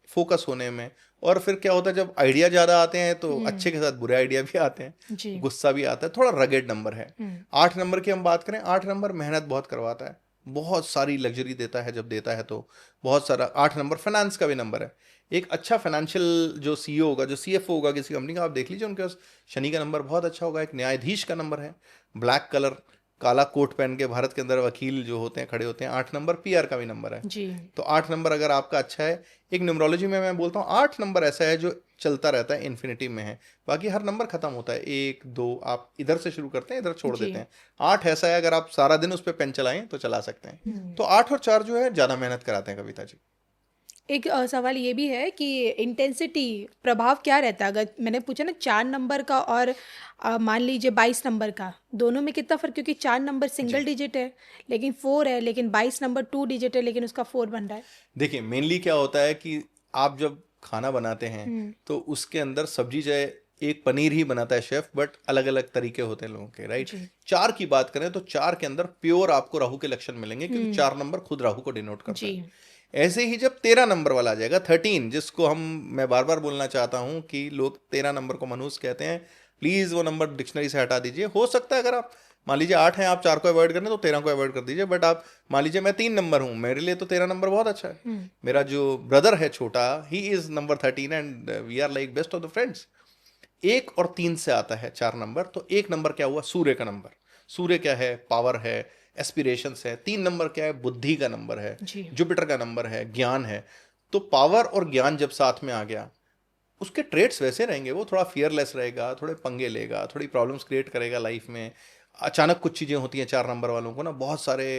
फोकस होने में। और फिर क्या होता है, जब आइडिया ज़्यादा आते हैं तो अच्छे के साथ बुरे आइडिया भी आते हैं, जी। गुस्सा भी आता है, थोड़ा रगेड नंबर है। 8 नंबर की हम बात करें, 8 नंबर मेहनत बहुत करवाता है, बहुत सारी लग्जरी देता है, जब देता है तो बहुत सारा। 8 नंबर फाइनेंस का भी नंबर है। एक अच्छा फाइनेंशियल जो सीईओ होगा, जो सीएफओ होगा किसी कंपनी का, आप देख लीजिए उनके पास शनि का नंबर बहुत अच्छा होगा। एक न्यायाधीश का नंबर है, ब्लैक कलर, काला कोट पहन के भारत के अंदर वकील जो होते हैं खड़े होते हैं। 8 नंबर पीआर का भी नंबर है। जी। तो 8 नंबर अगर आपका अच्छा है, एक न्यूमरोलॉजी में मैं बोलता हूँ 8 नंबर ऐसा है जो चलता रहता है, इन्फिनिटी में है। बाकी हर नंबर खत्म होता है, 1, 2, आप इधर से शुरू करते हैं, इधर छोड़ जी। देते हैं। 8 ऐसा है, अगर आप सारा दिन उस पर पेन चलाएं तो चला सकते हैं। तो 8 और 4 जो है ज़्यादा मेहनत कराते हैं कविता जी। एक सवाल ये भी है कि इंटेंसिटी प्रभाव क्या रहता है? अगर मैंने पूछा ना 4 नंबर का और मान लीजिए 22 नंबर का, दोनों में कितना फ़र्क? क्योंकि 4 नंबर सिंगल डिजिट है लेकिन 4 है, लेकिन 22 नंबर 2 डिजिट है लेकिन उसका 4 बन रहा है। देखिए, मेनली क्या होता है कि आप जब खाना बनाते हैं तो उसके अंदर सब्जी चाहे एक पनीर ही बनाता है शेफ, बट अलग अलग तरीके होते हैं लोगों के, राइट। 4 की बात करें तो 4 के अंदर प्योर आपको राहु के लक्षण मिलेंगे, क्योंकि 4 नंबर खुद राहु को डिनोट करता जी। है। ऐसे ही जब 13 नंबर वाला आ जाएगा, 13, जिसको मैं बार बार बोलना चाहता हूं कि लोग 13 नंबर को मनहूस कहते हैं, प्लीज वो नंबर डिक्शनरी से हटा दीजिए। हो सकता है अगर आप मान लीजिए 8 हैं, आप 4 को अवॉइड करने तो 13 को अवॉइड कर दीजिए। बट आप मान लीजिए मैं 3 नंबर हूं, मेरे लिए तो 13 नंबर बहुत अच्छा है। मेरा जो ब्रदर है छोटा, he is number 13 and we are like best of the friends. 1 और 3 से आता है 4 नंबर। तो 1 नंबर क्या हुआ, सूर्य का नंबर। सूर्य क्या है, पावर है, एस्पिरेशंस है। 3 नंबर क्या है, बुद्धि का नंबर है, जी। जुपिटर का नंबर है, ज्ञान है। तो पावर और ज्ञान जब साथ में आ गया, उसके ट्रेड्स वैसे रहेंगे, वो थोड़ा फियरलेस रहेगा, थोड़े पंगे लेगा, थोड़ी प्रॉब्लम्स क्रिएट करेगा लाइफ में। अचानक कुछ चीज़ें होती हैं 4 नंबर वालों को ना, बहुत सारे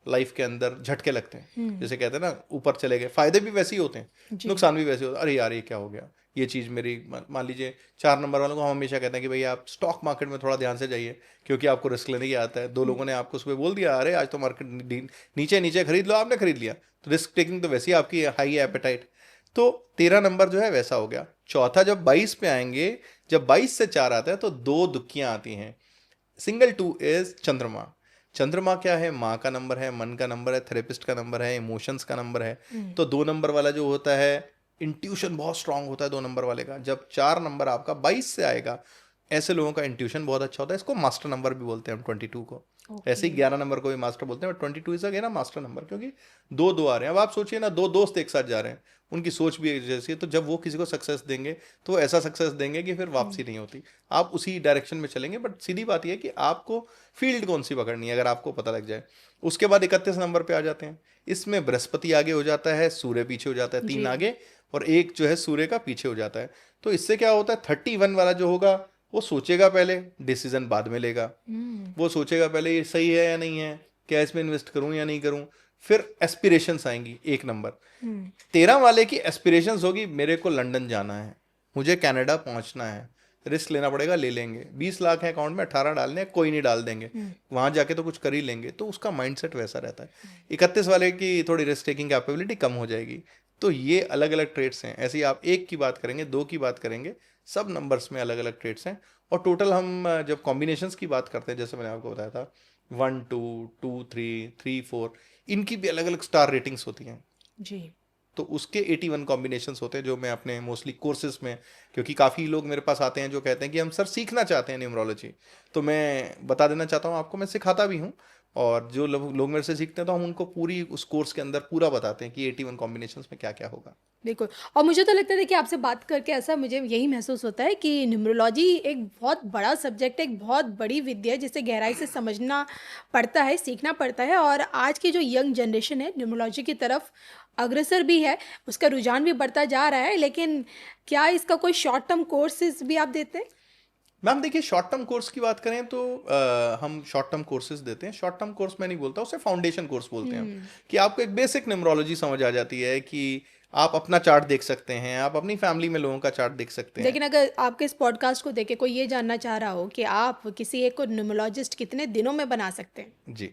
लाइफ के अंदर झटके लगते हैं, जैसे कहते हैं ना ऊपर चले गए। फायदे भी वैसे ही होते हैं, जी। नुकसान भी वैसे होता है। अरे यार ये क्या हो गया, ये चीज़ मेरी। मान लीजिए 4 नंबर वालों को हम हमेशा कहते हैं कि भाई आप स्टॉक मार्केट में थोड़ा ध्यान से जाइए, क्योंकि आपको रिस्क लेने की आता है। 2 लोगों ने आपको सुबह बोल दिया अरे आज तो मार्केट नीचे नीचे खरीद लो, आपने खरीद लिया, तो रिस्क टेकिंग तो वैसे ही आपकी हाई एपेटाइट। तो 13 नंबर जो है वैसा हो गया। चौथा जब 22 पे आएंगे, जब 22 से 4 आता है तो 2 दुखियां आती हैं। सिंगल 2 इज चंद्रमा। चंद्रमा क्या है, माँ का नंबर है, मन का नंबर है, थेरेपिस्ट का नंबर है, इमोशंस का नंबर है। तो 2 नंबर वाला जो होता है, इंट्यूशन बहुत स्ट्रांग होता है 2 नंबर वाले का। जब 4 नंबर आपका 22 से आएगा, ऐसे लोगों का इंट्यूशन बहुत अच्छा होता है। इसको मास्टर नंबर भी बोलते हैं हम 22 को। ऐसे ही 11 नंबर को भी मास्टर बोलते हैं, but 22 is again master number, क्योंकि 2 आ रहे हैं। अब आप सोचिए ना, 2 दोस्त एक साथ जा रहे हैं, उनकी सोच भी एक जैसी है, तो जब वो किसी को सक्सेस देंगे तो ऐसा सक्सेस देंगे कि फिर वापसी नहीं होती, आप उसी डायरेक्शन में चलेंगे। बट सीधी बात यह है कि आपको फील्ड कौन सी पकड़नी है, अगर आपको पता लग जाए। उसके बाद 31 नंबर पे आ जाते हैं। इसमें बृहस्पति आगे हो जाता है, सूर्य पीछे हो जाता है, 3 आगे और 1 जो है सूर्य का पीछे हो जाता है। तो इससे क्या होता है, 31 वाला जो होगा वो सोचेगा पहले, डिसीजन बाद में लेगा। वो सोचेगा पहले ये सही है या नहीं है, क्या इसमें इन्वेस्ट करूं या नहीं करूं, फिर एस्पिरेशंस आएंगी 1 नंबर। 13 वाले की एस्पिरेशंस होगी मेरे को लंदन जाना है, मुझे कनाडा पहुंचना है, रिस्क लेना पड़ेगा, ले लेंगे। 20 लाख है अकाउंट में, 18 डालने हैं, कोई नहीं डाल देंगे, वहां जाके तो कुछ कर ही लेंगे। तो उसका माइंडसेट वैसा रहता है। 31 वाले की थोड़ी रिस्क टेकिंग कैपेबिलिटी कम हो जाएगी। तो ये अलग अलग ट्रेड्स हैं। ऐसे ही आप 1 की बात करेंगे, 2 की बात करेंगे, सब नंबर्स में अलग अलग ट्रेड्स हैं। और टोटल हम जब कॉम्बिनेशंस की बात करते हैं, जैसे मैंने आपको बताया था 1 2 2 3 3 4, इनकी भी अलग अलग स्टार रेटिंग्स होती हैं जी। तो उसके 81 कॉम्बिनेशंस होते हैं जो मैं अपने मोस्टली कोर्सेज में, क्योंकि काफ़ी लोग मेरे पास आते हैं जो कहते हैं कि हम सर सीखना चाहते हैं न्यूमरोलॉजी, तो मैं बता देना चाहता हूँ आपको, मैं सिखाता भी हूँ। और जो लोग मेरे से सीखते हैं तो हम उनको पूरी उस कोर्स के अंदर पूरा बताते हैं कि 81 कॉम्बिनेशंस में क्या क्या होगा। बिल्कुल। और मुझे तो लगता है कि आपसे बात करके ऐसा मुझे यही महसूस होता है कि न्यूमरोलॉजी एक बहुत बड़ा सब्जेक्ट है, एक बहुत बड़ी विद्या है जिसे गहराई से समझना पड़ता है, सीखना पड़ता है। और आज की जो यंग जनरेशन है न्यूमरोलॉजी की तरफ अग्रसर भी है, उसका रुझान भी बढ़ता जा रहा है। लेकिन क्या इसका कोई शॉर्ट टर्म कोर्सेज भी आप देते हैं? मैम देखिए, शॉर्ट टर्म कोर्स की बात करें तो हम शॉर्ट टर्म कोर्सेज देते हैं। शॉर्ट टर्म कोर्स मैं नहीं बोलता, उसे फाउंडेशन कोर्स बोलते हैं हम, कि आपको एक बेसिक न्यूमरोलॉजी समझ आ जाती है कि आप अपना चार्ट देख सकते हैं, आप अपनी फैमिली में लोगों का चार्ट देख सकते हैं। लेकिन अगर आपके इस पॉडकास्ट को देखे कोई ये जानना चाह रहा हो कि आप किसी एक को न्यूमरोलॉजिस्ट कितने दिनों में बना सकते हैं? जी,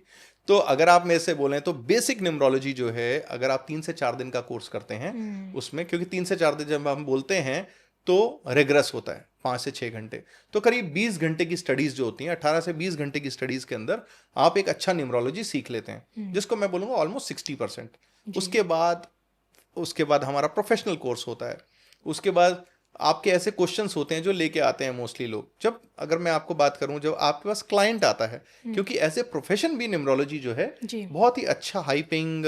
तो अगर आप मेरे से बोलें तो बेसिक न्यूमरोलॉजी जो है, अगर आप 3 से 4 दिन का कोर्स करते हैं उसमें, क्योंकि 3 से 4 दिन जब हम बोलते हैं तो रिग्रेस होता है 5 से 6 घंटे, तो करीब 20 घंटे की स्टडीज जो होती हैं, 18 से 20 घंटे की स्टडीज के अंदर आप एक अच्छा न्यूमरोलॉजी सीख लेते हैं, जिसको मैं बोलूँगा ऑलमोस्ट 60%। उसके बाद हमारा प्रोफेशनल कोर्स होता है। उसके बाद आपके ऐसे क्वेश्चंस होते हैं जो लेके आते हैं मोस्टली लोग, जब अगर मैं आपको बात करूं, जब आपके पास क्लाइंट आता है, क्योंकि ऐसे प्रोफेशन भी न्यूमरोलॉजी जो है जी। बहुत ही अच्छा हाई पेइंग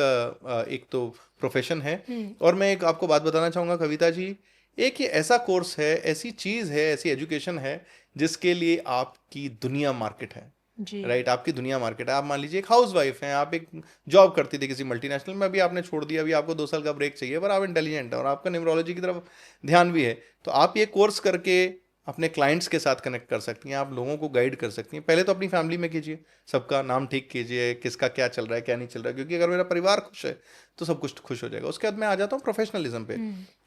एक तो प्रोफेशन है। और मैं एक आपको बात बताना चाहूँगा कविता जी, एक ये ऐसा कोर्स है, ऐसी चीज़ है, ऐसी एजुकेशन है जिसके लिए आपकी दुनिया मार्केट है। जी। राइट, आपकी दुनिया मार्केट है। आप मान लीजिए एक हाउस वाइफ हैं, आप एक जॉब करती थी किसी मल्टीनेशनल में, अभी आपने छोड़ दिया, अभी आपको 2 साल का ब्रेक चाहिए, पर आप इंटेलिजेंट हैं और आपका न्यूमरोलॉजी की तरफ ध्यान भी है, तो आप ये कोर्स करके अपने क्लाइंट्स के साथ कनेक्ट कर सकती हैं, आप लोगों को गाइड कर सकती हैं। पहले तो अपनी फैमिली में कीजिए, सबका नाम ठीक कीजिए, किसका क्या चल रहा है क्या नहीं चल रहा है, क्योंकि अगर मेरा परिवार खुश है तो सब कुछ खुश हो जाएगा। उसके बाद मैं आ जाता हूँ प्रोफेशनलिज्म पे।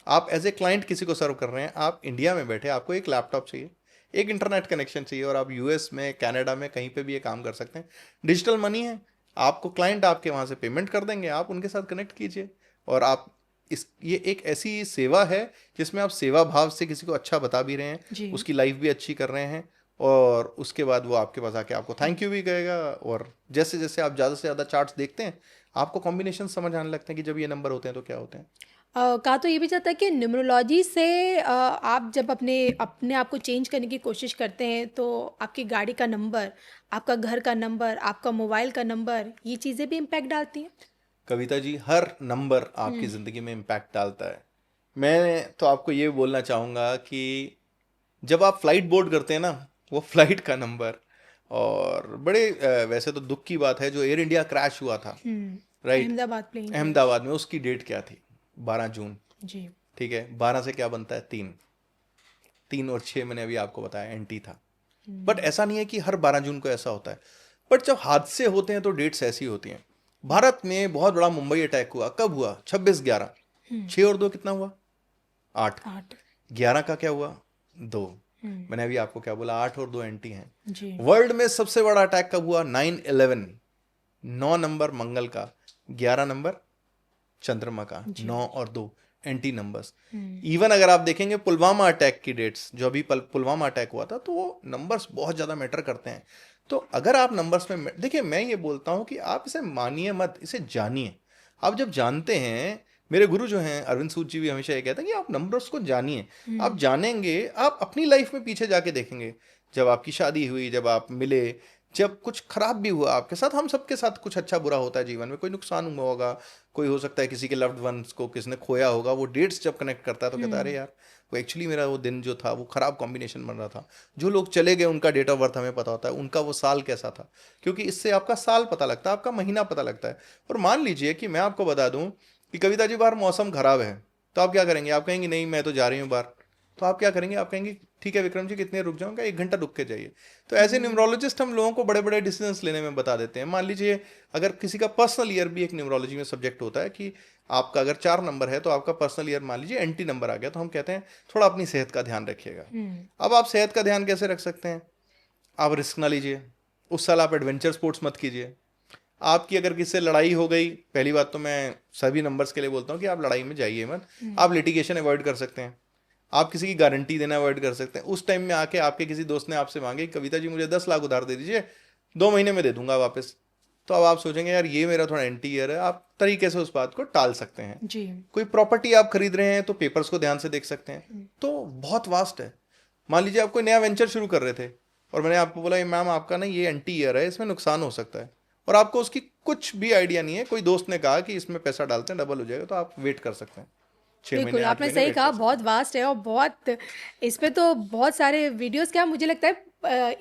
आप एज ए क्लाइंट किसी को सर्व कर रहे हैं, आप इंडिया में बैठे, आपको एक लैपटॉप चाहिए, एक इंटरनेट कनेक्शन चाहिए, और आप यूएस में, कनाडा में, कहीं पे भी ये काम कर सकते हैं। डिजिटल मनी है, आपको क्लाइंट आपके वहाँ से पेमेंट कर देंगे, आप उनके साथ कनेक्ट कीजिए। और आप ये एक ऐसी सेवा है जिसमें आप सेवा भाव से किसी को अच्छा बता भी रहे हैं, उसकी लाइफ भी अच्छी कर रहे हैं, और उसके बाद वो आपके पास आके आपको थैंक यू भी कहेगा। और जैसे जैसे आप ज़्यादा से ज़्यादा चार्ट्स देखते हैं, आपको कॉम्बिनेशन समझ आने लगते हैं कि जब ये नंबर होते हैं तो क्या होते हैं। कहा तो ये भी जाता है कि न्यूमरोलॉजी से आप जब अपने अपने आप को चेंज करने की कोशिश करते हैं तो आपकी गाड़ी का नंबर, आपका घर का नंबर, आपका मोबाइल का नंबर, ये चीज़ें भी इम्पैक्ट डालती हैं। कविता जी, हर नंबर आपकी ज़िंदगी में इम्पैक्ट डालता है। मैं तो आपको ये बोलना चाहूँगा कि जब आप फ्लाइट बोर्ड करते हैं ना, वो फ्लाइट का नंबर, और बड़े वैसे तो दुख की बात है, जो एयर इंडिया क्रैश हुआ था, राइट, अहमदाबाद प्लेन। अहमदाबाद में, उसकी डेट क्या थी? 12 जून। जी। ठीक है, 12 से क्या बनता है? 3 और 6 मैंने अभी आपको बताया एंटी था। बट ऐसा नहीं है कि हर 12 जून को ऐसा होता है, बट जब हादसे होते हैं तो डेट्स ऐसी होती हैं। भारत में बहुत बड़ा मुंबई अटैक हुआ, कब हुआ? 26/11। 6 और 2 कितना हुआ? 8। 11 का क्या हुआ? 2। मैंने अभी आपको क्या बोला? 8 और 2 एंटी हैं। वर्ल्ड में सबसे बड़ा अटैक कब हुआ? 9/11। 9 नंबर मंगल का, 11 नंबर चंद्रमा का, 9 और 2 एंटी नंबर्स। इवन अगर आप देखेंगे पुलवामा अटैक की डेट्स, जो अभी पुलवामा अटैक हुआ था, तो वो नंबर्स बहुत ज़्यादा मैटर करते हैं। तो अगर आप नंबर्स में देखिए, मैं ये बोलता हूँ कि आप इसे मानिए मत, इसे जानिए। आप जब जानते हैं, मेरे गुरु जो हैं अरविंद सूद जी भी हमेशा ये कहते हैं कि आप नंबर्स को जानिए। आप जानेंगे, आप अपनी लाइफ में पीछे जाके देखेंगे, जब आपकी शादी हुई, जब आप मिले, जब कुछ खराब भी हुआ आपके साथ, हम सबके साथ कुछ अच्छा बुरा होता है जीवन में, कोई नुकसान हुआ होगा, कोई हो सकता है किसी के लव्ड वंस को किसने खोया होगा, वो डेट्स जब कनेक्ट करता है तो कहता है अरे यार, वो एक्चुअली मेरा वो दिन जो था वो खराब कॉम्बिनेशन बन रहा था। जो लोग चले गए उनका डेट ऑफ बर्थ हमें पता होता है, उनका वो साल कैसा था, क्योंकि इससे आपका साल पता लगता है, आपका महीना पता लगता है। और मान लीजिए कि मैं आपको बता दूं कि कविता जी बाहर मौसम खराब है, तो आप क्या करेंगे? आप कहेंगे नहीं मैं तो जा रही हूँ बाहर, तो आप क्या करेंगे, आप कहेंगे ठीक है विक्रम जी कितने रुक जाऊंगा, 1 घंटा रुक के जाइए। तो एज ए न्यूमरोलॉजिस्ट हम लोगों को बड़े बड़े डिसीजंस लेने में बता देते हैं। मान लीजिए अगर किसी का पर्सनल ईयर भी एक न्यूमरोलॉजी में सब्जेक्ट होता है कि आपका अगर 4 नंबर है तो आपका पर्सनल ईयर मान लीजिए एंटी नंबर आ गया, तो हम कहते हैं थोड़ा अपनी सेहत का ध्यान रखिएगा। अब आप सेहत का ध्यान कैसे रख सकते हैं, आप रिस्क ना लीजिए, उस साल आप एडवेंचर स्पोर्ट्स मत कीजिए। आपकी अगर किसी से लड़ाई हो गई, पहली बात तो मैं सभी नंबर्स के लिए बोलता हूँ कि आप लड़ाई में जाइए मत। आप लिटिगेशन अवॉइड कर सकते हैं, आप किसी की गारंटी देना अवॉइड कर सकते हैं। उस टाइम में आके आपके किसी दोस्त ने आपसे मांगे कविता जी मुझे 10 लाख उधार दे दीजिए, 2 महीने में दे दूंगा वापस, तो अब आप सोचेंगे यार ये मेरा थोड़ा एंटी ईयर है, आप तरीके से उस बात को टाल सकते हैं जी। कोई प्रॉपर्टी आप खरीद रहे हैं तो पेपर्स को ध्यान से देख सकते हैं। तो बहुत वास्ट है। मान लीजिए आप कोई नया वेंचर शुरू कर रहे थे और मैंने आपको बोला मैम आपका ना ये एंटी ईयर है, इसमें नुकसान हो सकता है, और आपको उसकी कुछ भी आइडिया नहीं है, कोई दोस्त ने कहा कि इसमें पैसा डालते हैं डबल हो जाएगा, तो आप वेट कर सकते हैं 6 बिल्कुल महीने 8 आपने महीने सही वेट कहा, कर बहुत वास्ट है और बहुत इस पे तो बहुत सारे वीडियोस, क्या मुझे लगता है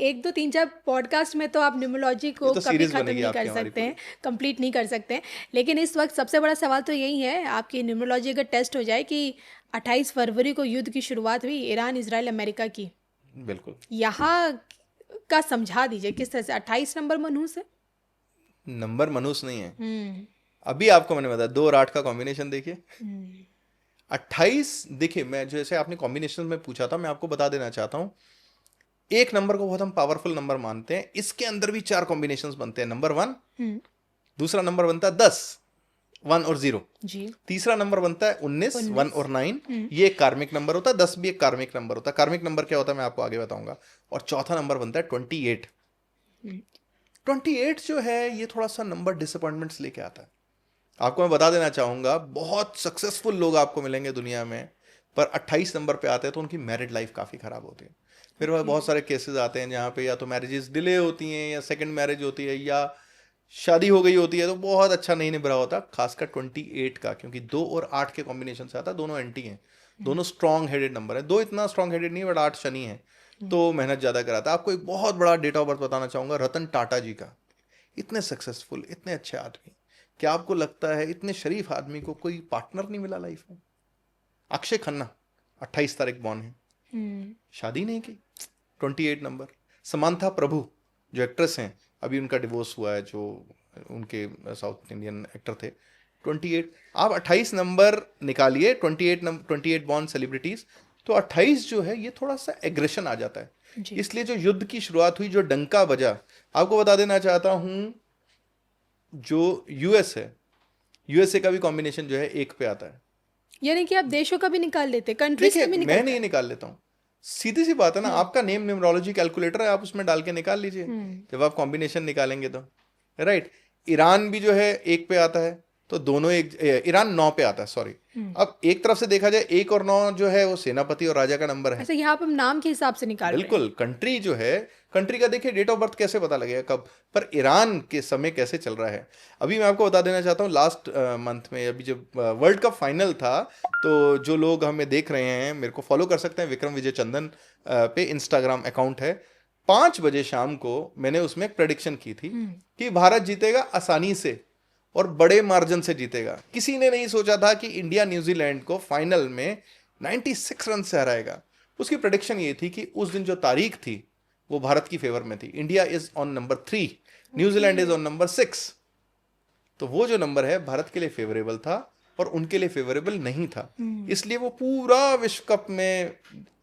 1 2 3 4 पॉडकास्ट में तो आप न्यूमरोलॉजी सकते को हैं। ये तो कभी सीरीज ख़त्म बनेगी नहीं कर आपकी हमारी सकते पूरी। हैं, कंप्लीट नहीं कर सकते हैं। लेकिन इस वक्त सबसे बड़ा सवाल तो यही है, आपकी न्यूमरोलॉजी अगर टेस्ट हो जाए कि 28 फरवरी को युद्ध की शुरुआत हुई ईरान इजराइल अमेरिका की, बिल्कुल। यहाँ का समझा दीजिए किस तरह से 28 नंबर मनहूस है। नंबर मनुष्य नहीं है। अभी आपको मैंने बताया 2 और 8 का कॉम्बिनेशन देखिए। 28 देखिए, मैं जैसे आपने कॉम्बिनेशन में पूछा था, मैं आपको बता देना चाहता हूँ, एक नंबर को बहुत हम पावरफुल नंबर मानते हैं, इसके अंदर भी 4 कॉम्बिनेशंस बनते हैं। नंबर 1, दूसरा नंबर बनता है 10, 1 और 0, जी। तीसरा नंबर बनता है 19, 1 और 9, ये एक कार्मिक नंबर होता है। 10 भी एक कार्मिक नंबर होता है। कार्मिक नंबर क्या होता है मैं आपको आगे बताऊंगा। और चौथा नंबर बनता है 28। 28 जो है ये थोड़ा सा नंबर डिसअपॉइंटमेंट्स लेके आता है। आपको मैं बता देना चाहूंगा, बहुत सक्सेसफुल लोग आपको मिलेंगे दुनिया में, पर 28 नंबर पे आते हैं तो उनकी मैरिड लाइफ काफ़ी ख़राब होती है। मेरे पास बहुत सारे केसेस आते हैं जहाँ पे या तो मैरिजेस डिले होती हैं, या सेकंड मैरिज होती है, या शादी हो गई होती है तो बहुत अच्छा नहीं निभरा होता, खासकर 28 का, क्योंकि 2 और 8 के कॉम्बिनेशन से आता है। दोनों एंटी हैं, दोनों स्ट्रॉन्ग हेडेड नंबर है। 2 इतना स्ट्रॉन्ग हेडेड नहीं है, बट 8 शनि है तो मेहनत ज़्यादा कराता है। आपको एक बहुत बड़ा डेट ऑफ बर्थ बताना चाहूँगा, रतन टाटा जी का। इतने सक्सेसफुल, इतने अच्छे आदमी, क्या आपको लगता है इतने शरीफ आदमी को कोई पार्टनर नहीं मिला लाइफ में? अक्षय खन्ना 28 तारीख बॉर्न है, शादी नहीं की, 28 नंबर। समांथा प्रभु जो एक्ट्रेस हैं, अभी उनका डिवोर्स हुआ है, जो उनके साउथ इंडियन एक्टर थे, 28। आप 28 नंबर निकालिए, 28 बॉर्न सेलिब्रिटीज, तो 28 जो है ये थोड़ा सा एग्रेशन आ जाता है। इसलिए जो युद्ध की शुरुआत हुई, जो डंका बजा, आपको बता देना चाहता हूं, जो यूएस है, यूएसए का भी कॉम्बिनेशन जो है 1 पे आता है। यानी कि आप देशों का भी निकाल लेते, कंट्रीज का भी देखिए निकाल। मैं नहीं निकाल लेता हूँ, सीधी सी बात है ना, आपका नेम न्यूमरोलॉजी कैलकुलेटर है, आप उसमें डाल के निकाल लीजिए जब आप कॉम्बिनेशन निकालेंगे तो, राइट। ईरान भी जो है 1 पे आता है, तो दोनों ईरान 9 पे आता है, सॉरी। अब एक तरफ से देखा जाए 1 और 9 जो है वो सेनापति और राजा का नंबर है। अच्छा, यहाँ पे हम नाम के हिसाब से निकाल रहे हैं। बिल्कुल। कंट्री जो है, कंट्री का देखिए डेट ऑफ बर्थ कैसे पता लगेगा कब, पर ईरान के समय कैसे चल रहा है। अभी मैं आपको बता देना चाहता हूँ, लास्ट मंथ में अभी जब वर्ल्ड कप फाइनल था, तो जो लोग हमें देख रहे हैं मेरे को फॉलो कर सकते हैं, विक्रम विजय चंदन पे इंस्टाग्राम अकाउंट है। 5 बजे शाम को मैंने उसमें एक प्रेडिक्शन की थी कि भारत जीतेगा आसानी से और बड़े मार्जिन से जीतेगा। किसी ने नहीं सोचा था कि इंडिया न्यूजीलैंड को फाइनल में 96 रन से हराएगा। उसकी प्रेडिक्शन ये थी कि उस दिन जो तारीख थी वो भारत की फेवर में थी। India is on number 3, New Zealand is on number 6। तो वो जो नंबर है भारत के लिए फेवरेबल था और उनके लिए फेवरेबल नहीं था। इसलिए वो पूरा विश्व कप में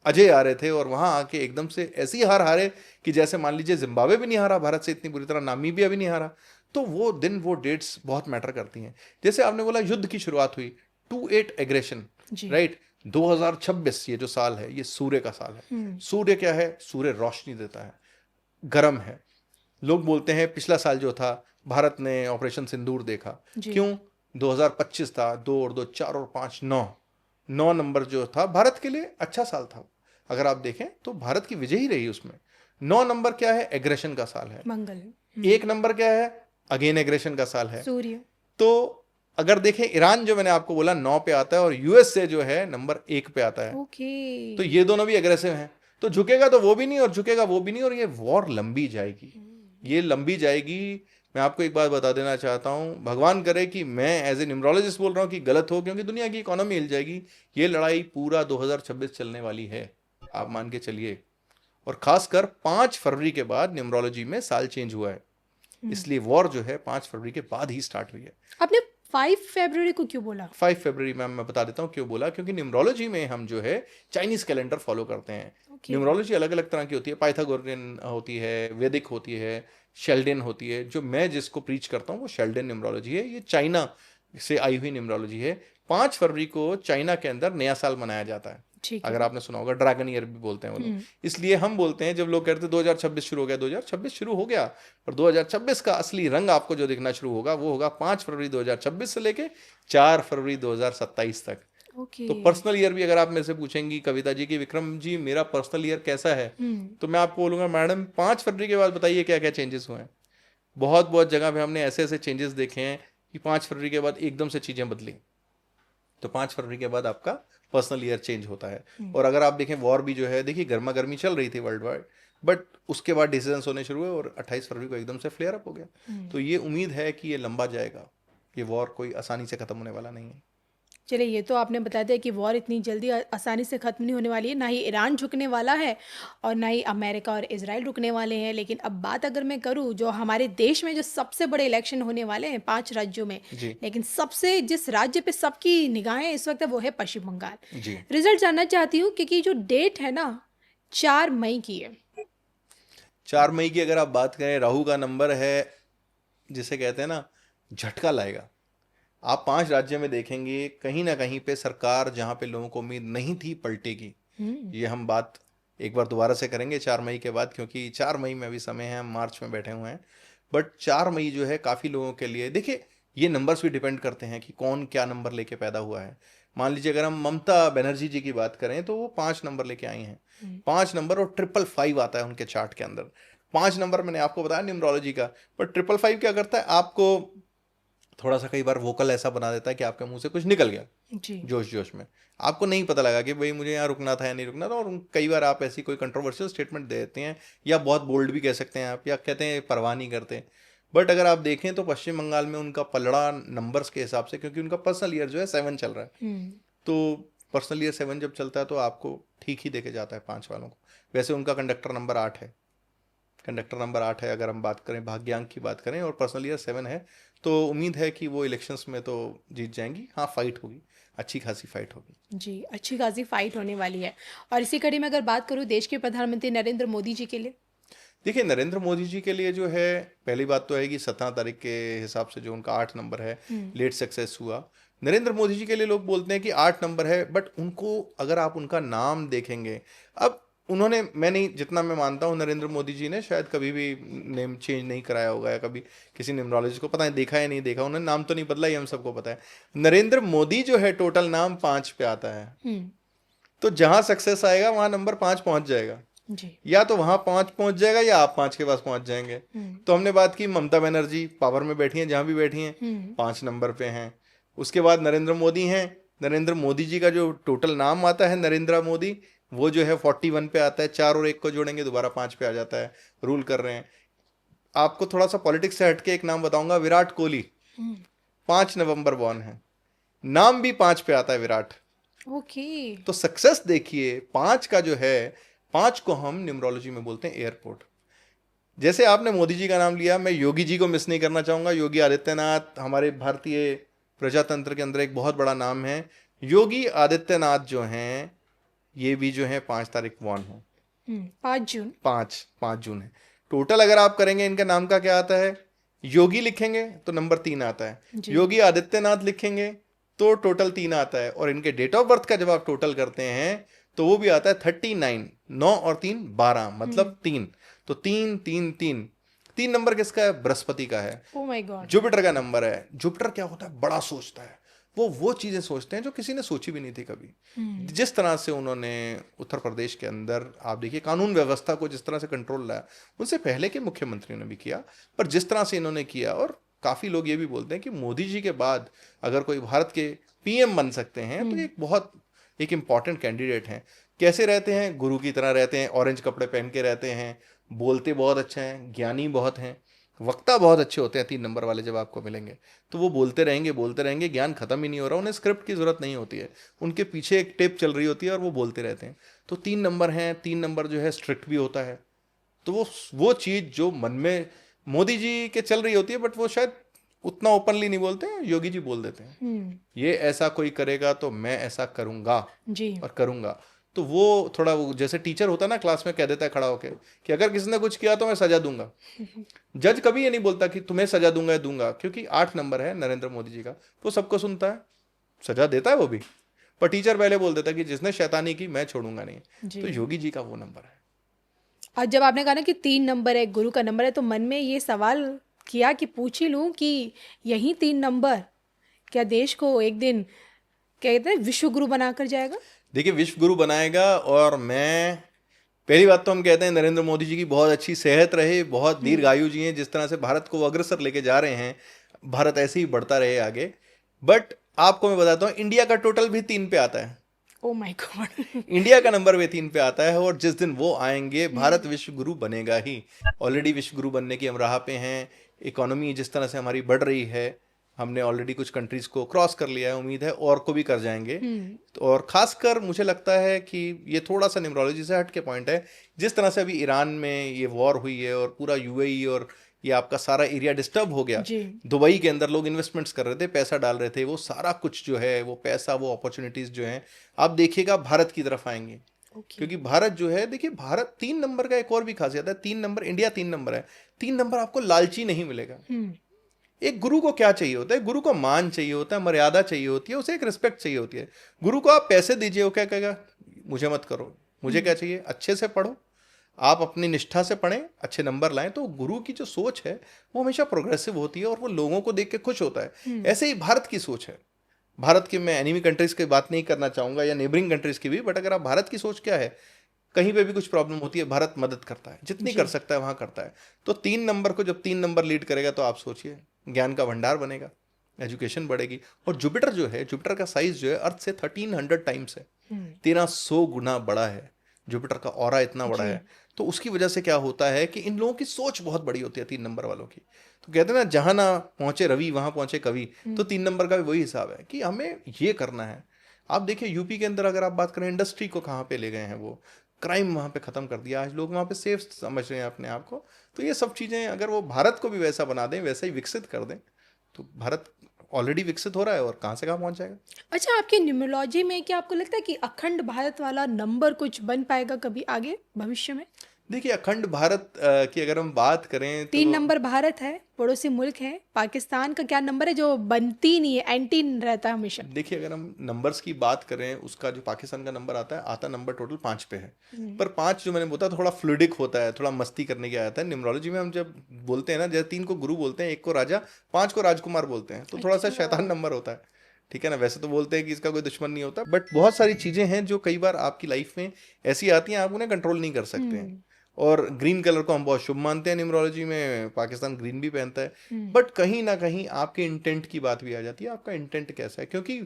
अजय आ रहे थे, और वहां आके एकदम से ऐसी हार हारे कि जैसे मान लीजिए जिम्बाब्वे भी नहीं हारा भारत से इतनी बुरी तरह, नामीबिया भी नहीं हारा। तो वो दिन, वो डेट्स बहुत मैटर करती हैं। जैसे आपने बोला युद्ध की शुरुआत हुई, 28 एग्रेशन, राइट। 2026 ये जो साल है ये सूर्य का साल है। सूर्य क्या है? सूर्य रोशनी देता है, गर्म है। लोग बोलते हैं पिछला साल जो था भारत ने ऑपरेशन सिंदूर देखा, क्यों? 2025 था, 2 और 2 4 और 5 9 नंबर जो था भारत के लिए अच्छा साल था। अगर आप देखें तो भारत की विजय ही रही उसमें। 9 नंबर क्या है? एग्रेशन का साल है। मंगल। 1 नंबर क्या है? अगेन एग्रेशन का साल है, सूर्य। तो अगर देखें ईरान जो मैंने आपको बोला 9 पे आता है, और यूएसए जो है नंबर 1 पे आता है। ओके। तो ये दोनों भी एग्रेसिव हैं, तो झुकेगा तो वो भी नहीं और झुकेगा वो भी नहीं, और ये वॉर लंबी जाएगी, ये लंबी जाएगी। मैं आपको एक बात बता देना चाहता हूँ, भगवान करे कि मैं एज ए न्यूमरोलॉजिस्ट बोल रहा हूँ कि गलत हो, क्योंकि दुनिया की इकोनॉमी हिल जाएगी। ये लड़ाई पूरा 2026 चलने वाली है, आप मान के चलिए। और खासकर 5 फरवरी के बाद न्यूमरोलॉजी में साल चेंज हुआ है, इसलिए वॉर जो है 5 फरवरी के बाद ही स्टार्ट हुई है। आपने 5 फरवरी को क्यों बोला? 5 फरवरी में मैं बता देता हूँ क्यों बोला, क्योंकि न्यूमरोलॉजी में हम जो है चाइनीज कैलेंडर फॉलो करते हैं। न्यूमरोलॉजी अलग अलग तरह की होती है, पाइथागोरियन होती है, वैदिक होती है, शेल्डन होती है। जो मैं जिसको प्रीच करता हूँ वो शेल्डन न्यूमरोलॉजी है, ये चाइना से आई हुई न्यूमरोलॉजी है। 5 फरवरी को चाइना के अंदर नया साल मनाया जाता है, अगर आपने सुना होगा, ड्रैगन ईयर भी बोलते हैं वो लोग। इसलिए हम बोलते हैं, जब लोग कहते हैं 2026 शुरू हो गया, 2026 शुरू हो गया, पर 2026 का असली रंग आपको जो दिखना शुरू होगा वो होगा 5 फरवरी 2026 से लेके 4 फरवरी 2027 तक। तो पर्सनल ईयर भी अगर आप मेरे से पूछेंगी कविता जी कि विक्रम जी मेरा पर्सनल ईयर कैसा है, तो मैं आपको बोलूंगा मैडम 5 फरवरी के बाद बताइए क्या क्या चेंजेस हुए हैं। बहुत बहुत जगह पे हमने ऐसे ऐसे चेंजेस देखे हैं कि 5 फरवरी के बाद एकदम से चीजें बदली। तो 5 फरवरी के बाद आपका पर्सनल ईयर चेंज होता है। और अगर आप देखें वॉर भी जो है, देखिए गर्मा गर्मी चल रही थी वर्ल्ड वाइड, बट उसके बाद डिसीजंस होने शुरू हुए और 28 फरवरी को एकदम से फ्लेयर अप हो गया। तो ये उम्मीद है कि ये लंबा जाएगा, ये वॉर कोई आसानी से खत्म होने वाला नहीं है। चलिए, ये तो आपने बता दिया कि वॉर इतनी जल्दी आसानी से ख़त्म नहीं होने वाली है, ना ही ईरान झुकने वाला है और ना ही अमेरिका और इजराइल रुकने वाले हैं। लेकिन अब बात अगर मैं करूं, जो हमारे देश में जो सबसे बड़े इलेक्शन होने वाले हैं 5 राज्यों में, लेकिन सबसे जिस राज्य पे सबकी निगाहें इस वक्त है वो है पश्चिम बंगाल। रिजल्ट जानना चाहती हूँ क्योंकि जो डेट है ना 4 मई की है। 4 मई की अगर आप बात करें, राहु का नंबर है, जिसे कहते हैं ना झटका लाएगा। आप 5 राज्य में देखेंगे कहीं ना कहीं पे सरकार जहां पे लोगों को उम्मीद नहीं थी पलटेगी। ये हम बात एक बार दोबारा से करेंगे 4 मई के बाद, क्योंकि 4 मई में अभी समय है, हम मार्च में बैठे हुए हैं। बट 4 मई जो है काफ़ी लोगों के लिए, देखिए ये नंबर्स भी डिपेंड करते हैं कि कौन क्या नंबर लेके पैदा हुआ है। मान लीजिए अगर हम ममता बनर्जी जी की बात करें तो वो 5 नंबर लेके आई हैं, 5 नंबर, और 555 आता है उनके चार्ट के अंदर। 5 नंबर मैंने आपको बताया न्यूमरोलॉजी का, पर 555 क्या करता है, आपको थोड़ा सा कई बार वोकल ऐसा बना देता है कि आपके मुंह से कुछ निकल गया जोश जोश में, आपको नहीं पता लगा कि भाई मुझे यहाँ रुकना था या नहीं रुकना था, और कई बार आप ऐसी कोई कंट्रोवर्शियल स्टेटमेंट दे देते हैं, या बहुत बोल्ड भी कह सकते हैं आप, या कहते हैं परवाह नहीं करते। बट अगर आप देखें तो पश्चिम बंगाल में उनका पलड़ा नंबर्स के हिसाब से, क्योंकि उनका पर्सनल ईयर जो है 7 चल रहा है, तो पर्सनल ईयर 7 जब चलता है तो आपको ठीक ही देके जाता है 5 वालों को। वैसे उनका कंडक्टर नंबर 8 है, कंडक्टर नंबर 8 है अगर हम बात करें, भाग्यांक की बात करें, और पर्सनल ईयर 7 है, तो उम्मीद है कि वो इलेक्शंस में तो जीत जाएंगी। हाँ, फाइट होगी, अच्छी खासी फाइट होगी जी, अच्छी खासी फाइट होने वाली है। और इसी कड़ी में अगर बात करूँ देश के प्रधानमंत्री नरेंद्र मोदी जी के लिए, देखिए नरेंद्र मोदी जी के लिए जो है, पहली बात तो है कि 17 तारीख के हिसाब से जो उनका 8 नंबर है लेट सक्सेस हुआ। नरेंद्र मोदी जी के लिए लोग बोलते हैं कि 8 नंबर है, बट उनको अगर आप उनका नाम देखेंगे, अब उन्होंने, मैं नहीं, जितना मैं मानता हूँ नरेंद्र मोदी जी ने शायद कभी भी नेम चेंज नहीं कराया होगा, या कभी किसी न्यूमरोलॉजिस्ट को पता नहीं देखा या नहीं देखा, उन्होंने नाम तो नहीं बदला, ही हम सबको पता है। नरेंद्र मोदी जो है टोटल नाम 5 पे आता है, तो जहां सक्सेस आएगा वहां नंबर 5 पहुंच जाएगा जी। या तो वहां 5 पहुंच जाएगा या आप 5 के पास पहुंच जाएंगे। तो हमने बात की ममता बनर्जी पावर में बैठी हैं, जहां भी बैठी हैं 5 नंबर पे हैं। उसके बाद नरेंद्र मोदी हैं, नरेंद्र मोदी जी का जो टोटल नाम आता है नरेंद्र मोदी, वो जो है 41 पे आता है, 4 और 1 को जोड़ेंगे दोबारा 5 पे आ जाता है, रूल कर रहे हैं। आपको थोड़ा सा पॉलिटिक्स से हटके एक नाम बताऊंगा, विराट कोहली 5 नवंबर बॉर्न है, नाम भी 5 पे आता है विराट। ओके। तो सक्सेस देखिए 5 का जो है, 5 को हम न्यूमरोलॉजी में बोलते हैं एयरपोर्ट। जैसे आपने मोदी जी का नाम लिया, मैं योगी जी को मिस नहीं करना चाहूंगा। योगी आदित्यनाथ हमारे भारतीय प्रजातंत्र के अंदर एक बहुत बड़ा नाम है। योगी आदित्यनाथ जो हैं, ये भी जो है 5 तारीख बॉर्न है, 5 जून है। टोटल अगर आप करेंगे इनका नाम का क्या आता है, योगी लिखेंगे तो नंबर 3 आता है, योगी आदित्यनाथ लिखेंगे तो टोटल 3 आता है, और इनके डेट ऑफ बर्थ का जब आप टोटल करते हैं तो वो भी आता है 39, 9 और 3 12, मतलब 3। तो 3 3 3 3 नंबर किसका है, बृहस्पति का है। ओह माय गॉड, जुपिटर का नंबर है। जुपिटर क्या होता है, बड़ा सोचता है, वो चीजें सोचते हैं जो किसी ने सोची भी नहीं थी कभी। जिस तरह से उन्होंने उत्तर प्रदेश के अंदर, आप देखिए कानून व्यवस्था को जिस तरह से कंट्रोल लाया, उनसे पहले के मुख्यमंत्रियों ने भी किया, पर जिस तरह से इन्होंने किया, और काफी लोग ये भी बोलते हैं कि मोदी जी के बाद अगर कोई भारत के पीएम बन सकते हैं तो एक बहुत एक इंपॉर्टेंट कैंडिडेट हैं। कैसे रहते हैं, गुरु की तरह रहते हैं, ऑरेंज कपड़े पहन के रहते हैं, बोलते बहुत अच्छा हैं, ज्ञानी बहुत हैं, वक्ता बहुत अच्छे होते हैं 3 नंबर वाले, जब आपको मिलेंगे तो वो बोलते रहेंगे, ज्ञान खत्म ही नहीं हो रहा, उन्हें स्क्रिप्ट की जरूरत नहीं होती है, उनके पीछे एक टेप चल रही होती है और वो बोलते रहते हैं। तो 3 नंबर हैं, 3 नंबर जो है स्ट्रिक्ट भी होता है। तो वो चीज़ जो मन में मोदी जी के चल रही होती है, बट वो शायद उतना ओपनली नहीं बोलते हैं, योगी जी बोल देते हैं ये ऐसा कोई करेगा तो मैं ऐसा करूंगा जी। और करूंगा। तो वो थोड़ा, वो जैसे टीचर होता है ना क्लास में, कह देता है खड़ा होके कि अगर किसी ने कुछ किया तो मैं सजा दूंगा। जज कभी ये नहीं बोलता कि तुम्हें सजा दूंगा या दूंगा, क्योंकि 8 नंबर है नरेंद्र मोदी जी का, वो सबको सुनता है, सजा देता है वो भी। पर टीचर पहले बोल देता है कि जिसने शैतानी की मैं छोड़ूंगा नहीं। जी। तो योगी जी का वो नंबर है। और जब आपने कहा ना कि 3 नंबर है, गुरु का नंबर है, तो मन में ये सवाल किया कि पूछ ही लूं कि यही 3 नंबर क्या देश को एक दिन कहते हैं विश्व गुरु बनाकर जाएगा? देखिए, विश्व गुरु बनाएगा। और मैं, पहली बात तो हम कहते हैं नरेंद्र मोदी जी की बहुत अच्छी सेहत रहे, बहुत दीर्घायु जी हैं, जिस तरह से भारत को वो अग्रसर लेके जा रहे हैं, भारत ऐसे ही बढ़ता रहे आगे। बट आपको मैं बताता हूँ, इंडिया का टोटल भी 3 पे आता है। Oh my God. इंडिया का नंबर भी 3 पे आता है, और जिस दिन वो आएंगे भारत विश्व गुरु बनेगा ही। ऑलरेडी विश्व गुरु बनने की हम राह पे हैं। इकोनॉमी जिस तरह से हमारी बढ़ रही है, हमने ऑलरेडी कुछ कंट्रीज को क्रॉस कर लिया है, उम्मीद है और को भी कर जाएंगे। और खासकर मुझे लगता है कि ये थोड़ा सा न्यूमरोलॉजी से हट के पॉइंट है, जिस तरह से अभी ईरान में ये वॉर हुई है और पूरा यूएई और ये आपका सारा एरिया डिस्टर्ब हो गया। जी। दुबई के अंदर लोग इन्वेस्टमेंट्स कर रहे थे, पैसा डाल रहे थे, वो सारा कुछ जो है, वो पैसा, वो अपॉर्चुनिटीज जो है, आप देखिएगा भारत की तरफ आएंगे। क्योंकि भारत जो है, देखिए भारत 3 नंबर का एक और भी खासियत है, 3 नंबर, इंडिया 3 नंबर है, 3 नंबर आपको लालची नहीं मिलेगा। एक गुरु को क्या चाहिए होता है? गुरु को मान चाहिए होता है, मर्यादा चाहिए होती है, उसे एक रिस्पेक्ट चाहिए होती है। गुरु को आप पैसे दीजिए, वो क्या कहेगा? मुझे मत करो, मुझे क्या चाहिए? अच्छे से पढ़ो, आप अपनी निष्ठा से पढ़ें, अच्छे नंबर लाएं। तो गुरु की जो सोच है वो हमेशा प्रोग्रेसिव होती है और वो लोगों को देख के खुश होता है। ऐसे ही भारत की सोच है। भारत के, मैं एनिमी कंट्रीज की बात नहीं करना चाहूंगा या नेबरिंग कंट्रीज की भी, बट अगर आप भारत की सोच क्या है, कहीं पे भी कुछ प्रॉब्लम होती है, भारत मदद करता है, जितनी कर सकता है वहां करता है। तो 3 नंबर को, जब 3 नंबर लीड करेगा, तो आप सोचिए ज्ञान का भंडार बनेगा, एजुकेशन बढ़ेगी। और जुपिटर जो है, जुपिटर का साइज जो है अर्थ से 1300 टाइम्स है, 1300 गुना बड़ा है जुपिटर का, ऑरा इतना बड़ा है। तो उसकी वजह से क्या होता है कि इन लोगों की सोच बहुत बड़ी होती है 3 नंबर वालों की। तो कहते हैं ना, जहां ना पहुंचे रवि वहां पहुंचे कवि। तो 3 नंबर का भी वही हिसाब है कि हमें ये करना है। आप देखिए यूपी के अंदर अगर आप बात करें, इंडस्ट्री को कहाँ पे ले गए हैं वो, क्राइम वहाँ पे ख़त्म कर दिया, आज लोग वहाँ पे सेफ समझ रहे हैं अपने आप को। तो ये सब चीज़ें अगर वो भारत को भी वैसा बना दें, वैसा ही विकसित कर दें, तो भारत ऑलरेडी विकसित हो रहा है और कहाँ से कहाँ पहुँच जाएगा। अच्छा, आपकी न्यूमरोलॉजी में क्या आपको लगता है कि अखंड भारत वाला नंबर कुछ बन पाएगा कभी आगे भविष्य में? देखिए, अखंड भारत की अगर हम बात करें तो 3 नंबर भारत है, पड़ोसी मुल्क है, पाकिस्तान का क्या नंबर है जो बनती नहीं है, एंटी रहता है हमेशा? देखिए, अगर हम नंबर्स की बात करें, उसका जो पाकिस्तान का नंबर आता नंबर टोटल 5 पे है। पर 5 जो मैंने बोला थोड़ा फ्लूइडिक होता है, थोड़ा मस्ती करने के आता है। न्यूमरोलॉजी में हम जब बोलते हैं ना, जैसे 3 को गुरु बोलते हैं, 1 को राजा, 5 को राजकुमार बोलते हैं, तो थोड़ा सा शैतान नंबर होता है। ठीक है ना? वैसे तो बोलते हैं कि इसका कोई दुश्मन नहीं होता, बट बहुत सारी चीजें हैं जो कई बार आपकी लाइफ में ऐसी आती हैं, आप उन्हें कंट्रोल नहीं कर सकते हैं। और ग्रीन कलर को हम बहुत शुभ मानते हैं न्यूमरोलॉजी में, पाकिस्तान ग्रीन भी पहनता है। बट कहीं ना कहीं आपके इंटेंट की बात भी आ जाती है, आपका इंटेंट कैसा है, क्योंकि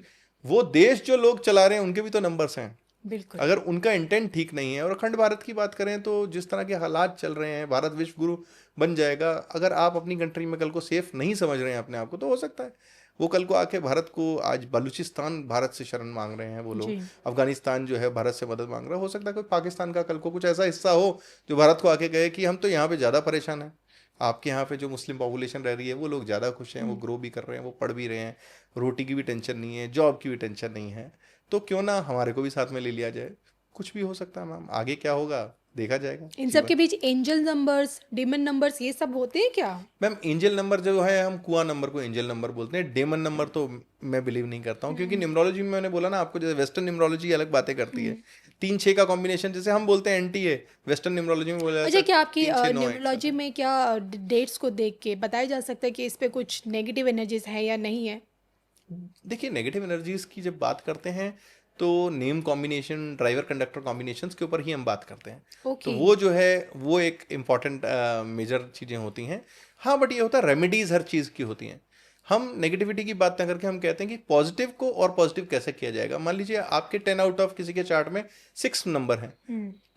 वो देश जो लोग चला रहे हैं उनके भी तो नंबर्स हैं। बिल्कुल। अगर उनका इंटेंट ठीक नहीं है, और अखंड भारत की बात करें तो जिस तरह के हालात चल रहे हैं, भारत विश्व गुरु बन जाएगा। अगर आप अपनी कंट्री में कल को सेफ नहीं समझ रहे हैं अपने आप को, तो हो सकता है वो कल को आके भारत को, आज बलूचिस्तान भारत से शरण मांग रहे हैं वो लोग, अफगानिस्तान जो है भारत से मदद मांग रहा है, हो सकता है कोई पाकिस्तान का कल को कुछ ऐसा हिस्सा हो जो भारत को आके कहे कि हम तो यहाँ पे ज़्यादा परेशान हैं, आपके यहाँ पे जो मुस्लिम पॉपुलेशन रह रही है वो लोग ज़्यादा खुश हैं, वो ग्रो भी कर रहे हैं, वो पढ़ भी रहे हैं, रोटी की भी टेंशन नहीं है, जॉब की भी टेंशन नहीं है, तो क्यों ना हमारे को भी साथ में ले लिया जाए। कुछ भी हो सकता है मैम, आगे क्या होगा देखा जाएगा। इन सब के बीच एंजल नंबर्स, डेमन नंबर्स, ये सब होते हैं क्या? मैम, एंजल नंबर जो है, हम कुआं नंबर को एंजल नंबर बोलते हैं। डेमन नंबर तो मैं बिलीव नहीं करता हूँ, क्योंकि न्यूमरोलॉजी में मैंने बोला ना आपको, जैसे वेस्टर्न न्यूमरोलॉजी अलग बातें करती है, 3-6 का कॉम्बिनेशन, जैसे हम बोलते हैं एंटी है, वेस्टर्न न्यूमरोलॉजी में बोला अच्छा, क्या आपकी न्यूमरोलॉजी में क्या डेट्स को देख के बताया जा सकता है कि इस पे कुछ नेगेटिव एनर्जीज है या नहीं है? देखिए, नेगेटिव एनर्जीज की जब बात करते हैं तो name combination, driver conductor combinations के ऊपर ही हम बात करते हैं। तो वो जो है वो एक इम्पॉर्टेंट मेजर चीज़ें होती हैं। हाँ, बट ये होता है रेमेडीज हर चीज़ की होती हैं। हम नेगेटिविटी की बात ना करके हम कहते हैं कि पॉजिटिव को और पॉजिटिव कैसे किया जाएगा। मान लीजिए आपके 10 आउट ऑफ किसी के चार्ट में 6 नंबर हैं,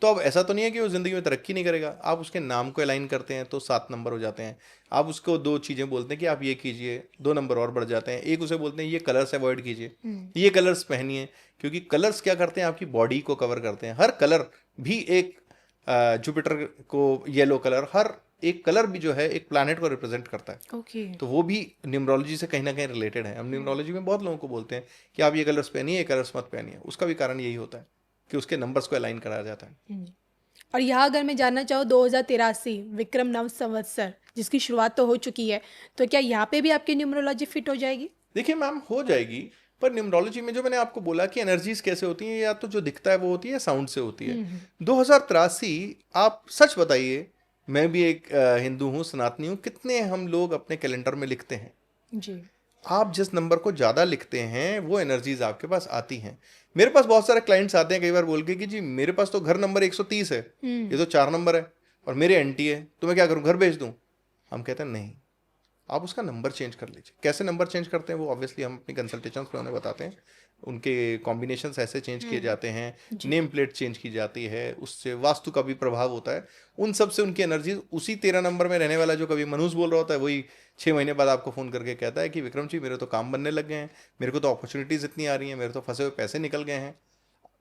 तो अब ऐसा तो नहीं है कि वो ज़िंदगी में तरक्की नहीं करेगा। आप उसके नाम को अलाइन करते हैं तो 7 नंबर हो जाते हैं। आप उसको 2 चीज़ें बोलते हैं कि आप ये कीजिए, 2 नंबर और बढ़ जाते हैं। एक उसे बोलते हैं ये कलर्स अवॉइड कीजिए, ये कलर्स पहनिए, क्योंकि कलर्स क्या करते हैं, आपकी बॉडी को कवर करते हैं। हर कलर भी एक जुपिटर को येलो कलर, हर एक कलर भी जो है एक प्लैनेट को रिप्रेजेंट करता है। ओके। तो वो भी न्यूमरोलॉजी से कहीं ना कहीं रिलेटेड है। हम न्यूमरोलॉजी में बहुत लोगों को बोलते हैं कि आप ये कलर्स पहनिए, ये कलर्स मत पहनिए। उसका भी कारण यही होता है कि उसके नंबर्स को अलाइन कराया जाता है। और यहाँ अगर मैं जानना चाहूँ 2083 विक्रम नव संवत्सर जिसकी शुरुआत तो हो चुकी है, तो क्या यहाँ पे भी आपकी न्यूमरोलॉजी फिट हो जाएगी? देखिए मैम, हो जाएगी, पर न्यूमरोलॉजी में जो मैंने आपको बोला कि एनर्जीज कैसे होती हैं, या तो जो दिखता है वो होती है, साउंड से होती है। 2083, आप सच बताइए, मैं भी एक हिंदू हूँ, सनातनी हूँ, कितने हम लोग अपने कैलेंडर में लिखते हैं? जी। आप जिस नंबर को ज़्यादा लिखते हैं वो एनर्जीज आपके पास आती हैं। मेरे पास बहुत सारे क्लाइंट्स आते हैं कई बार बोल के कि जी मेरे पास तो घर नंबर 130 है, ये तो 4 नंबर है और मेरे एंटी है, तो मैं क्या करूँ, घर भेज दूँ? हम कहते हैं नहीं, आप उसका नंबर चेंज कर लीजिए। कैसे नंबर चेंज करते हैं वो ऑब्वियसली हम अपनी कंसल्टेशंस में उन्हें बताते हैं। उनके कॉम्बिनेशंस ऐसे चेंज किए जाते हैं, नेम प्लेट चेंज की जाती है, उससे वास्तु का भी प्रभाव होता है। उन सब से उनकी एनर्जी, उसी 13 नंबर में रहने वाला जो कभी मनूज बोल रहा होता है, वही 6 महीने बाद आपको फ़ोन करके कहता है कि विक्रम जी मेरे तो काम बनने लग गए हैं, मेरे को तो अपॉर्चुनिटीज़ इतनी आ रही हैं, मेरे तो फंसे हुए पैसे निकल गए हैं।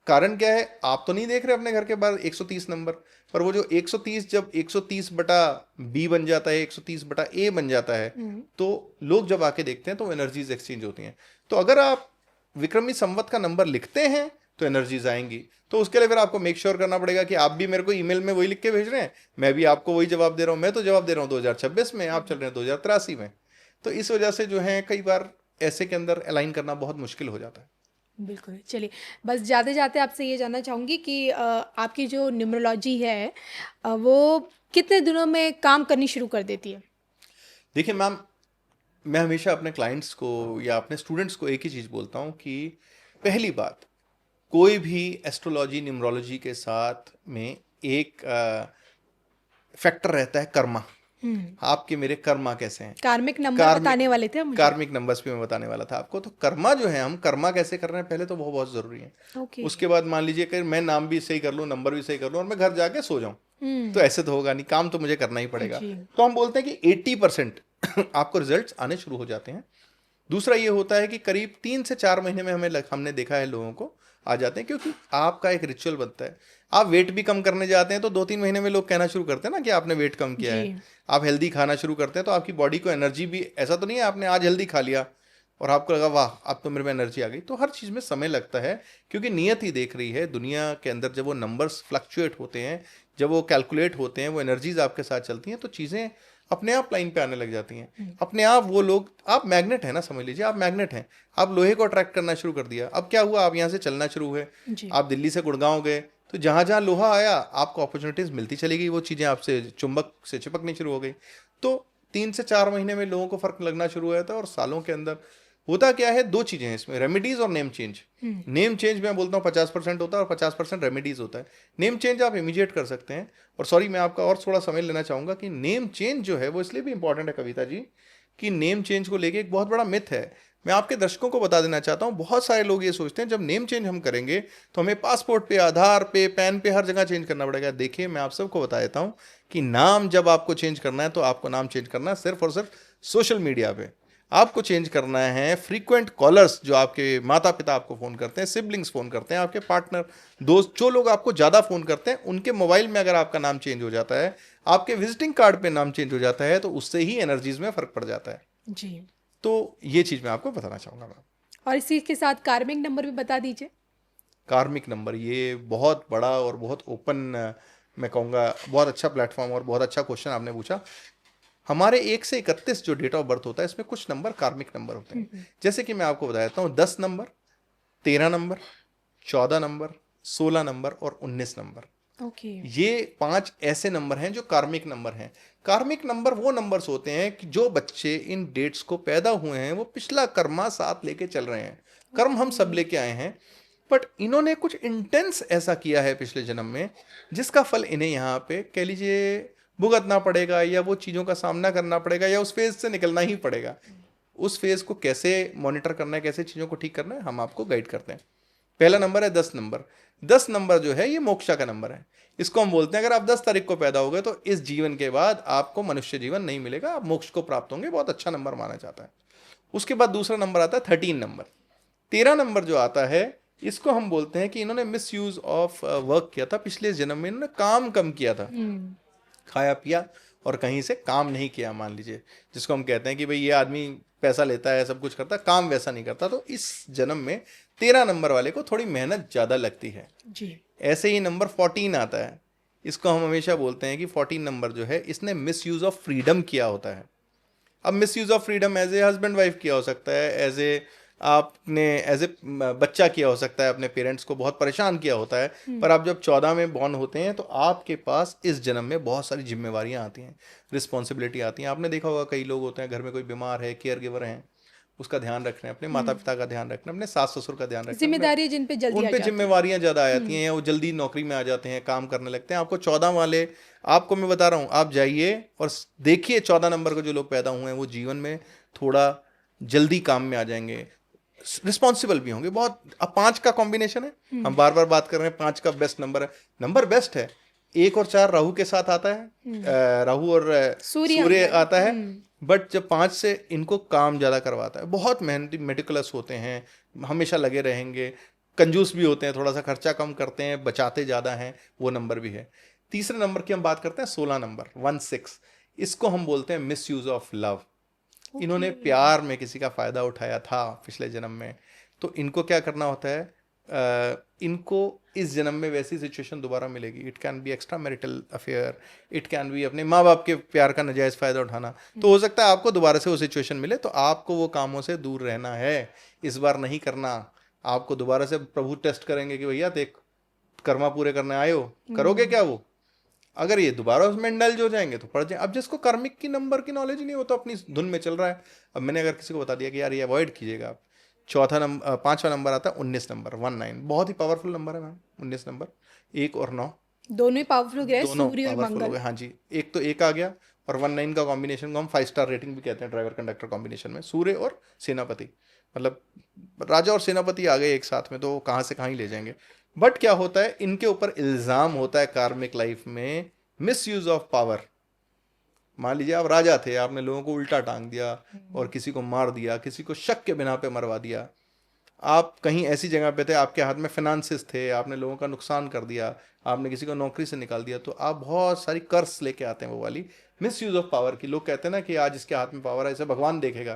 कारण क्या है, आप तो नहीं देख रहे अपने घर के बाहर 130 नंबर, पर वो जो 130 जब 130 बटा बी बन जाता है, 130 बटा ए बन जाता है, तो लोग जब आके देखते हैं तो एनर्जीज एक्सचेंज होती हैं। तो अगर आप विक्रमी संवत का नंबर लिखते हैं तो एनर्जीज आएंगी। तो उसके लिए फिर आपको मेक श्योर करना पड़ेगा कि आप भी मेरे को ईमेल में वही लिख के भेज रहे हैं, मैं भी आपको वही जवाब दे रहा हूँ। मैं तो जवाब दे रहा हूँ 2026 में, आप चल रहे हैं 2083 में। तो इस वजह से जो है कई बार ऐसे के अंदर अलाइन करना बहुत मुश्किल हो जाता है। बिल्कुल। चलिए, बस जाते जाते आपसे ये जानना चाहूँगी कि आपकी जो न्यूमरोलॉजी है वो कितने दिनों में काम करनी शुरू कर देती है? देखिए मैम, मैं हमेशा अपने क्लाइंट्स को या अपने स्टूडेंट्स को एक ही चीज़ बोलता हूँ कि पहली बात, कोई भी एस्ट्रोलॉजी न्यूमरोलॉजी के साथ में एक फैक्टर रहता है, कर्मा। आपके मेरे कर्मा कैसे हैं, कार्मिक नंबर बताने वाले थे आप मुझे। कार्मिक नंबर्स पे मैं बताने वाला था आपको। तो कर्मा जो है, हम कर्मा कैसे कर रहे हैं पहले, तो वो बहुत ज़रूरी है। ओके। उसके बाद मान लीजिए कि मैं नाम भी सही कर लूँ, नंबर भी सही कर लूँ और मैं घर जाके सो जाऊँ, तो ऐसे तो होगा नहीं, काम तो मुझे करना ही पड़ेगा। जी। तो हम बोलते हैं कि 80% आपको रिजल्ट्स आने शुरू हो जाते हैं। दूसरा ये होता है कि करीब 3 से 4 महीने में हमने देखा है लोगों को आ जाते हैं, क्योंकि आपका एक रिचुअल बनता है। आप वेट भी कम करने जाते हैं तो 2-3 महीने में लोग कहना शुरू करते हैं ना कि आपने वेट कम किया जी। है। आप हेल्दी खाना शुरू करते हैं तो आपकी बॉडी को एनर्जी भी, ऐसा तो नहीं है आपने आज हेल्दी खा लिया और आपको लगा वाह अब तो मेरे में एनर्जी आ गई। तो हर चीज़ में समय लगता है, क्योंकि नियत ही देख रही है दुनिया के अंदर। जब वो नंबर्स फ्लक्चुएट होते हैं, जब वो कैलकुलेट होते हैं, वो एनर्जीज आपके साथ चलती हैं, तो चीज़ें अपने आप लाइन पे आने लग जाती हैं अपने आप। वो लोग, आप मैग्नेट है ना, समझ लीजिए आप मैग्नेट हैं। आप लोहे को अट्रैक्ट करना शुरू कर दिया, अब क्या हुआ, आप यहाँ से चलना शुरू हुए, जी। आप दिल्ली से गुड़गांव गए, तो जहाँ जहाँ लोहा आया आपको अपॉर्चुनिटीज़ मिलती चली गई, वो चीज़ें आपसे चुंबक से चिपकनी शुरू हो गई। तो 3 से 4 महीने में लोगों को फर्क लगना शुरू हुआ था। और सालों के अंदर होता क्या है, 2 चीज़ें हैं इसमें, रेमेडीज और नेम चेंज। नेम चेंज मैं बोलता हूँ 50% होता है और 50% रेमेडीज होता है। नेम चेंज आप इमीडिएट कर सकते हैं। और सॉरी, मैं आपका और थोड़ा समय लेना चाहूँगा कि नेम चेंज जो है वो इसलिए भी इंपॉर्टेंट है कविता जी, कि नेम चेंज को लेके एक बहुत बड़ा मिथ है। मैं आपके दर्शकों को बता देना चाहता हूँ, बहुत सारे लोग ये सोचते हैं जब नेम चेंज हम करेंगे तो हमें पासपोर्ट पे, आधार पे, पैन पे, हर जगह चेंज करना पड़ेगा। देखिए, मैं आप सबको बता देता हूँ कि नाम जब आपको चेंज करना है तो आपको नाम चेंज करना है सिर्फ और सिर्फ सोशल मीडिया पे। आपको चेंज करना है फ्रीक्वेंट कॉलर्स, जो आपके माता पिता आपको फ़ोन करते हैं, सिबलिंग्स फ़ोन करते हैं, आपके पार्टनर, दोस्त, जो लोग आपको ज़्यादा फ़ोन करते हैं, उनके मोबाइल में अगर आपका नाम चेंज हो जाता है, आपके विजिटिंग कार्ड पे नाम चेंज हो जाता है, तो उससे ही एनर्जीज में फ़र्क पड़ जाता है। जी। तो ये चीज़ मैं आपको बताना चाहूँगा मैम। और इसी के साथ कार्मिक नंबर भी बता दीजिए। कार्मिक नंबर, ये बहुत बड़ा और बहुत ओपन, मैं कहूँगा बहुत अच्छा प्लेटफॉर्म और बहुत अच्छा क्वेश्चन आपने पूछा। हमारे 1 से 31 जो डेट ऑफ बर्थ होता है, इसमें कुछ नंबर कार्मिक नंबर होते हैं। जैसे कि मैं आपको बता देता हूँ, 10 नंबर, 13 नंबर, 14 नंबर, 16 नंबर और 19 नंबर। ओके। ये 5 ऐसे नंबर हैं जो कार्मिक नंबर हैं। कार्मिक नंबर वो नंबर्स होते हैं कि जो बच्चे इन डेट्स को पैदा हुए हैं वो पिछला कर्मा साथ लेके चल रहे हैं। कर्म हम सब लेके आए हैं, बट इन्होंने कुछ इंटेंस ऐसा किया है पिछले जन्म में, जिसका फल इन्हें यहाँ पे कह लीजिए भुगतना पड़ेगा, या वो चीज़ों का सामना करना पड़ेगा, या उस फेज से निकलना ही पड़ेगा। उस फेज को कैसे मॉनिटर करना है, कैसे चीज़ों को ठीक करना है, हम आपको गाइड करते हैं। पहला नंबर है 10 नंबर। 10 नंबर जो है ये मोक्षा का नंबर है। इसको हम बोलते हैं अगर आप 10 तारीख को पैदा हो गए तो इस जीवन के बाद आपको मनुष्य जीवन नहीं मिलेगा, आप मोक्ष को प्राप्त होंगे। बहुत अच्छा नंबर माना जाता है। उसके बाद दूसरा नंबर आता है 13 नंबर। 13 नंबर जो आता है इसको हम बोलते हैं कि इन्होंने मिस यूज ऑफ वर्क किया था। पिछले जन्म में इन्होंने काम कम किया था, खाया पिया और कहीं से काम नहीं किया, मान लीजिए, जिसको हम कहते हैं कि भाई ये आदमी पैसा लेता है, सब कुछ करता है, काम वैसा नहीं करता। तो इस जन्म में 13 नंबर वाले को थोड़ी मेहनत ज़्यादा लगती है जी। ऐसे ही नंबर 14 आता है। इसको हम हमेशा बोलते हैं कि 14 नंबर जो है इसने मिस यूज ऑफ फ्रीडम किया होता है। अब misuse of freedom as a husband wife किया हो सकता है, एज ए बच्चा किया हो सकता है, अपने पेरेंट्स को बहुत परेशान किया होता है। पर आप जब 14 में बॉर्न होते हैं तो आपके पास इस जन्म में बहुत सारी जिम्मेवारियां आती हैं, रिस्पॉन्सिबिलिटी आती हैं। आपने देखा होगा कई लोग होते हैं घर में कोई बीमार है, केयर गिवर हैं, उसका ध्यान रखना है, अपने माता पिता का ध्यान रखना है, अपने सास ससुर का ध्यान रखना है, जिम्मेदारी जिन पे जल्दी उन आ पे जाती है। जिम्मेवारियां ज़्यादा आ जाती हैं या वो जल्दी नौकरी में आ जाते हैं, काम करने लगते हैं। आपको 14 वाले, आपको मैं बता रहा हूँ, आप जाइए और देखिए 14 नंबर के जो लोग पैदा हुए हैं वो जीवन में थोड़ा जल्दी काम में आ जाएंगे, रिस्पॉन्सिबल भी होंगे बहुत। अब 5 का कॉम्बिनेशन है, हम बार बार बात कर रहे हैं, 5 का बेस्ट नंबर है, नंबर बेस्ट है। 1 और 4 राहु के साथ आता है, राहु और सूर्य आता है। बट जब 5 से इनको काम ज़्यादा करवाता है, बहुत मेहनती मेटिकुलस होते हैं, हमेशा लगे रहेंगे, कंजूस भी होते हैं, थोड़ा सा खर्चा कम करते हैं, बचाते ज़्यादा हैं, वो नंबर भी है। तीसरे नंबर की हम बात करते हैं 16 नंबर 16। इसको हम बोलते हैं मिस यूज ऑफ लव। इन्होंने प्यार में किसी का फ़ायदा उठाया था पिछले जन्म में, तो इनको क्या करना होता है, इनको इस जन्म में वैसी सिचुएशन दोबारा मिलेगी। It can be extra marital affair, it can be अपने माँ बाप के प्यार का नाजायज़ फ़ायदा उठाना। तो हो सकता है आपको दोबारा से वो सिचुएशन मिले, तो आपको वो कामों से दूर रहना है, इस बार नहीं करना। आपको दोबारा से प्रभु टेस्ट करेंगे कि भैया देख, कर्मा पूरे करने आए हो, करोगे क्या वो? अगर ये दोबारा उसमें इंडल्ज हो जाएंगे तो पड़ जाए। अब जिसको कर्मिक की नंबर की नॉलेज नहीं हो तो अपनी धुन में चल रहा है। अब मैंने अगर किसी को बता दिया कि यार ये अवॉइड कीजिएगा आप, 5वां नंबर आता है 19 नंबर 19। बहुत ही पावरफुल नंबर है मैम 19 नंबर। 1 और 9 दोनों ही पावरफुल ग्रह, दोनों सूर्य और पावरफुल हो मंगल। गए। हाँ जी, एक तो 1 आ गया और 19 का कॉम्बिनेशन को हम 5 स्टार रेटिंग भी कहते हैं ड्राइवर कंडक्टर कॉम्बिनेशन में। सूर्य और सेनापति, मतलब राजा और सेनापति आ गए एक साथ में, तो कहाँ से कहाँ ही ले जाएंगे। बट क्या होता है, इनके ऊपर इल्ज़ाम होता है कार्मिक लाइफ में मिस यूज ऑफ पावर। मान लीजिए आप राजा थे, आपने लोगों को उल्टा टांग दिया और किसी को मार दिया, किसी को शक के बिना पे मरवा दिया। आप कहीं ऐसी जगह पे थे, आपके हाथ में फाइनेंसेस थे, आपने लोगों का नुकसान कर दिया, आपने किसी को नौकरी से निकाल दिया, तो आप बहुत सारी कर्स लेके आते हैं, वो वाली मिस यूज ऑफ पावर की। लोग कहते हैं ना कि आज इसके हाथ में पावर है, इसे भगवान देखेगा,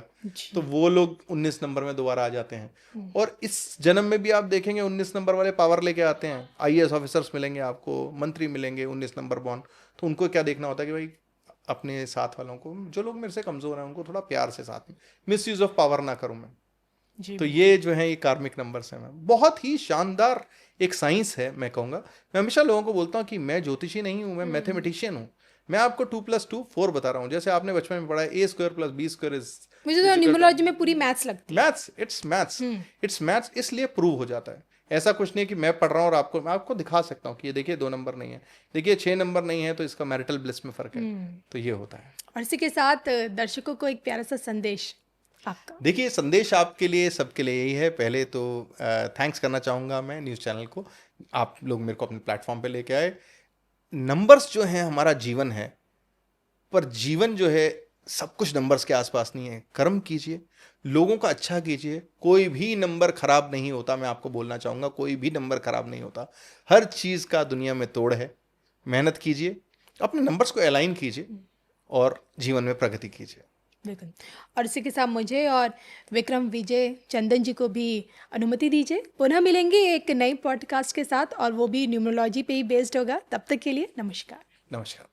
तो वो लोग 19 नंबर में दोबारा आ जाते हैं। और इस जन्म में भी आप देखेंगे 19 नंबर वाले पावर लेके आते हैं। IAS ऑफिसर्स मिलेंगे आपको, मंत्री मिलेंगे 19 नंबर बॉर्न। तो उनको क्या देखना होता है कि भाई अपने साथ वालों को, जो लोग मेरे से कमज़ोर हैं, उनको थोड़ा प्यार से साथ में, मिस यूज ऑफ पावर ना करूँ मैं। तो ये जो है ये कार्मिक नंबर्स हैं मैम। बहुत ही शानदार एक साइंस है, मैं कहूँगा। मैं हमेशा लोगों को बोलता हूँ कि मैं ज्योतिषी नहीं हूँ, मैं मैथमेटिशियन हूँ। मैं आपको 2 + 2 4 बता रहा हूँ। जैसे आपने बचपन में पढ़ा है A² + B² इज, मुझे तो न्यूमरोलॉजी में पूरी मैथ्स लगती है। मैथ्स, इट्स मैथ्स, इसलिए प्रूव हो जाता है। ऐसा कुछ नहीं कि मैं पढ़ रहा हूँ और मैं आपको दिखा सकता हूँ कि ये देखिए 2 नंबर नहीं है, देखिए 6 नंबर नहीं है, तो इसका मैरिटल ब्लिस में फ़र्क है। तो ये होता है। और इसी के साथ दर्शकों को एक प्यारा सा संदेश आपका। देखिए, संदेश आपके लिए, सबके लिए यही है। पहले तो थैंक्स करना चाहूँगा मैं न्यूज़ चैनल को, आप लोग मेरे को अपने प्लेटफॉर्म पे लेके आए। नंबर्स जो हैं हमारा जीवन है, पर जीवन जो है सब कुछ नंबर्स के आसपास नहीं है। कर्म कीजिए, लोगों का अच्छा कीजिए, कोई भी नंबर खराब नहीं होता। मैं आपको बोलना चाहूँगा, कोई भी नंबर खराब नहीं होता। हर चीज़ का दुनिया में तोड़ है। मेहनत कीजिए, अपने नंबर्स को अलाइन कीजिए और जीवन में प्रगति कीजिए। बिल्कुल। और इसी के साथ मुझे और विक्रम विजय चंदन जी को भी अनुमति दीजिए। पुनः मिलेंगे एक नई पॉडकास्ट के साथ, और वो भी न्यूमरोलॉजी पे ही बेस्ड होगा। तब तक के लिए नमस्कार। नमस्कार।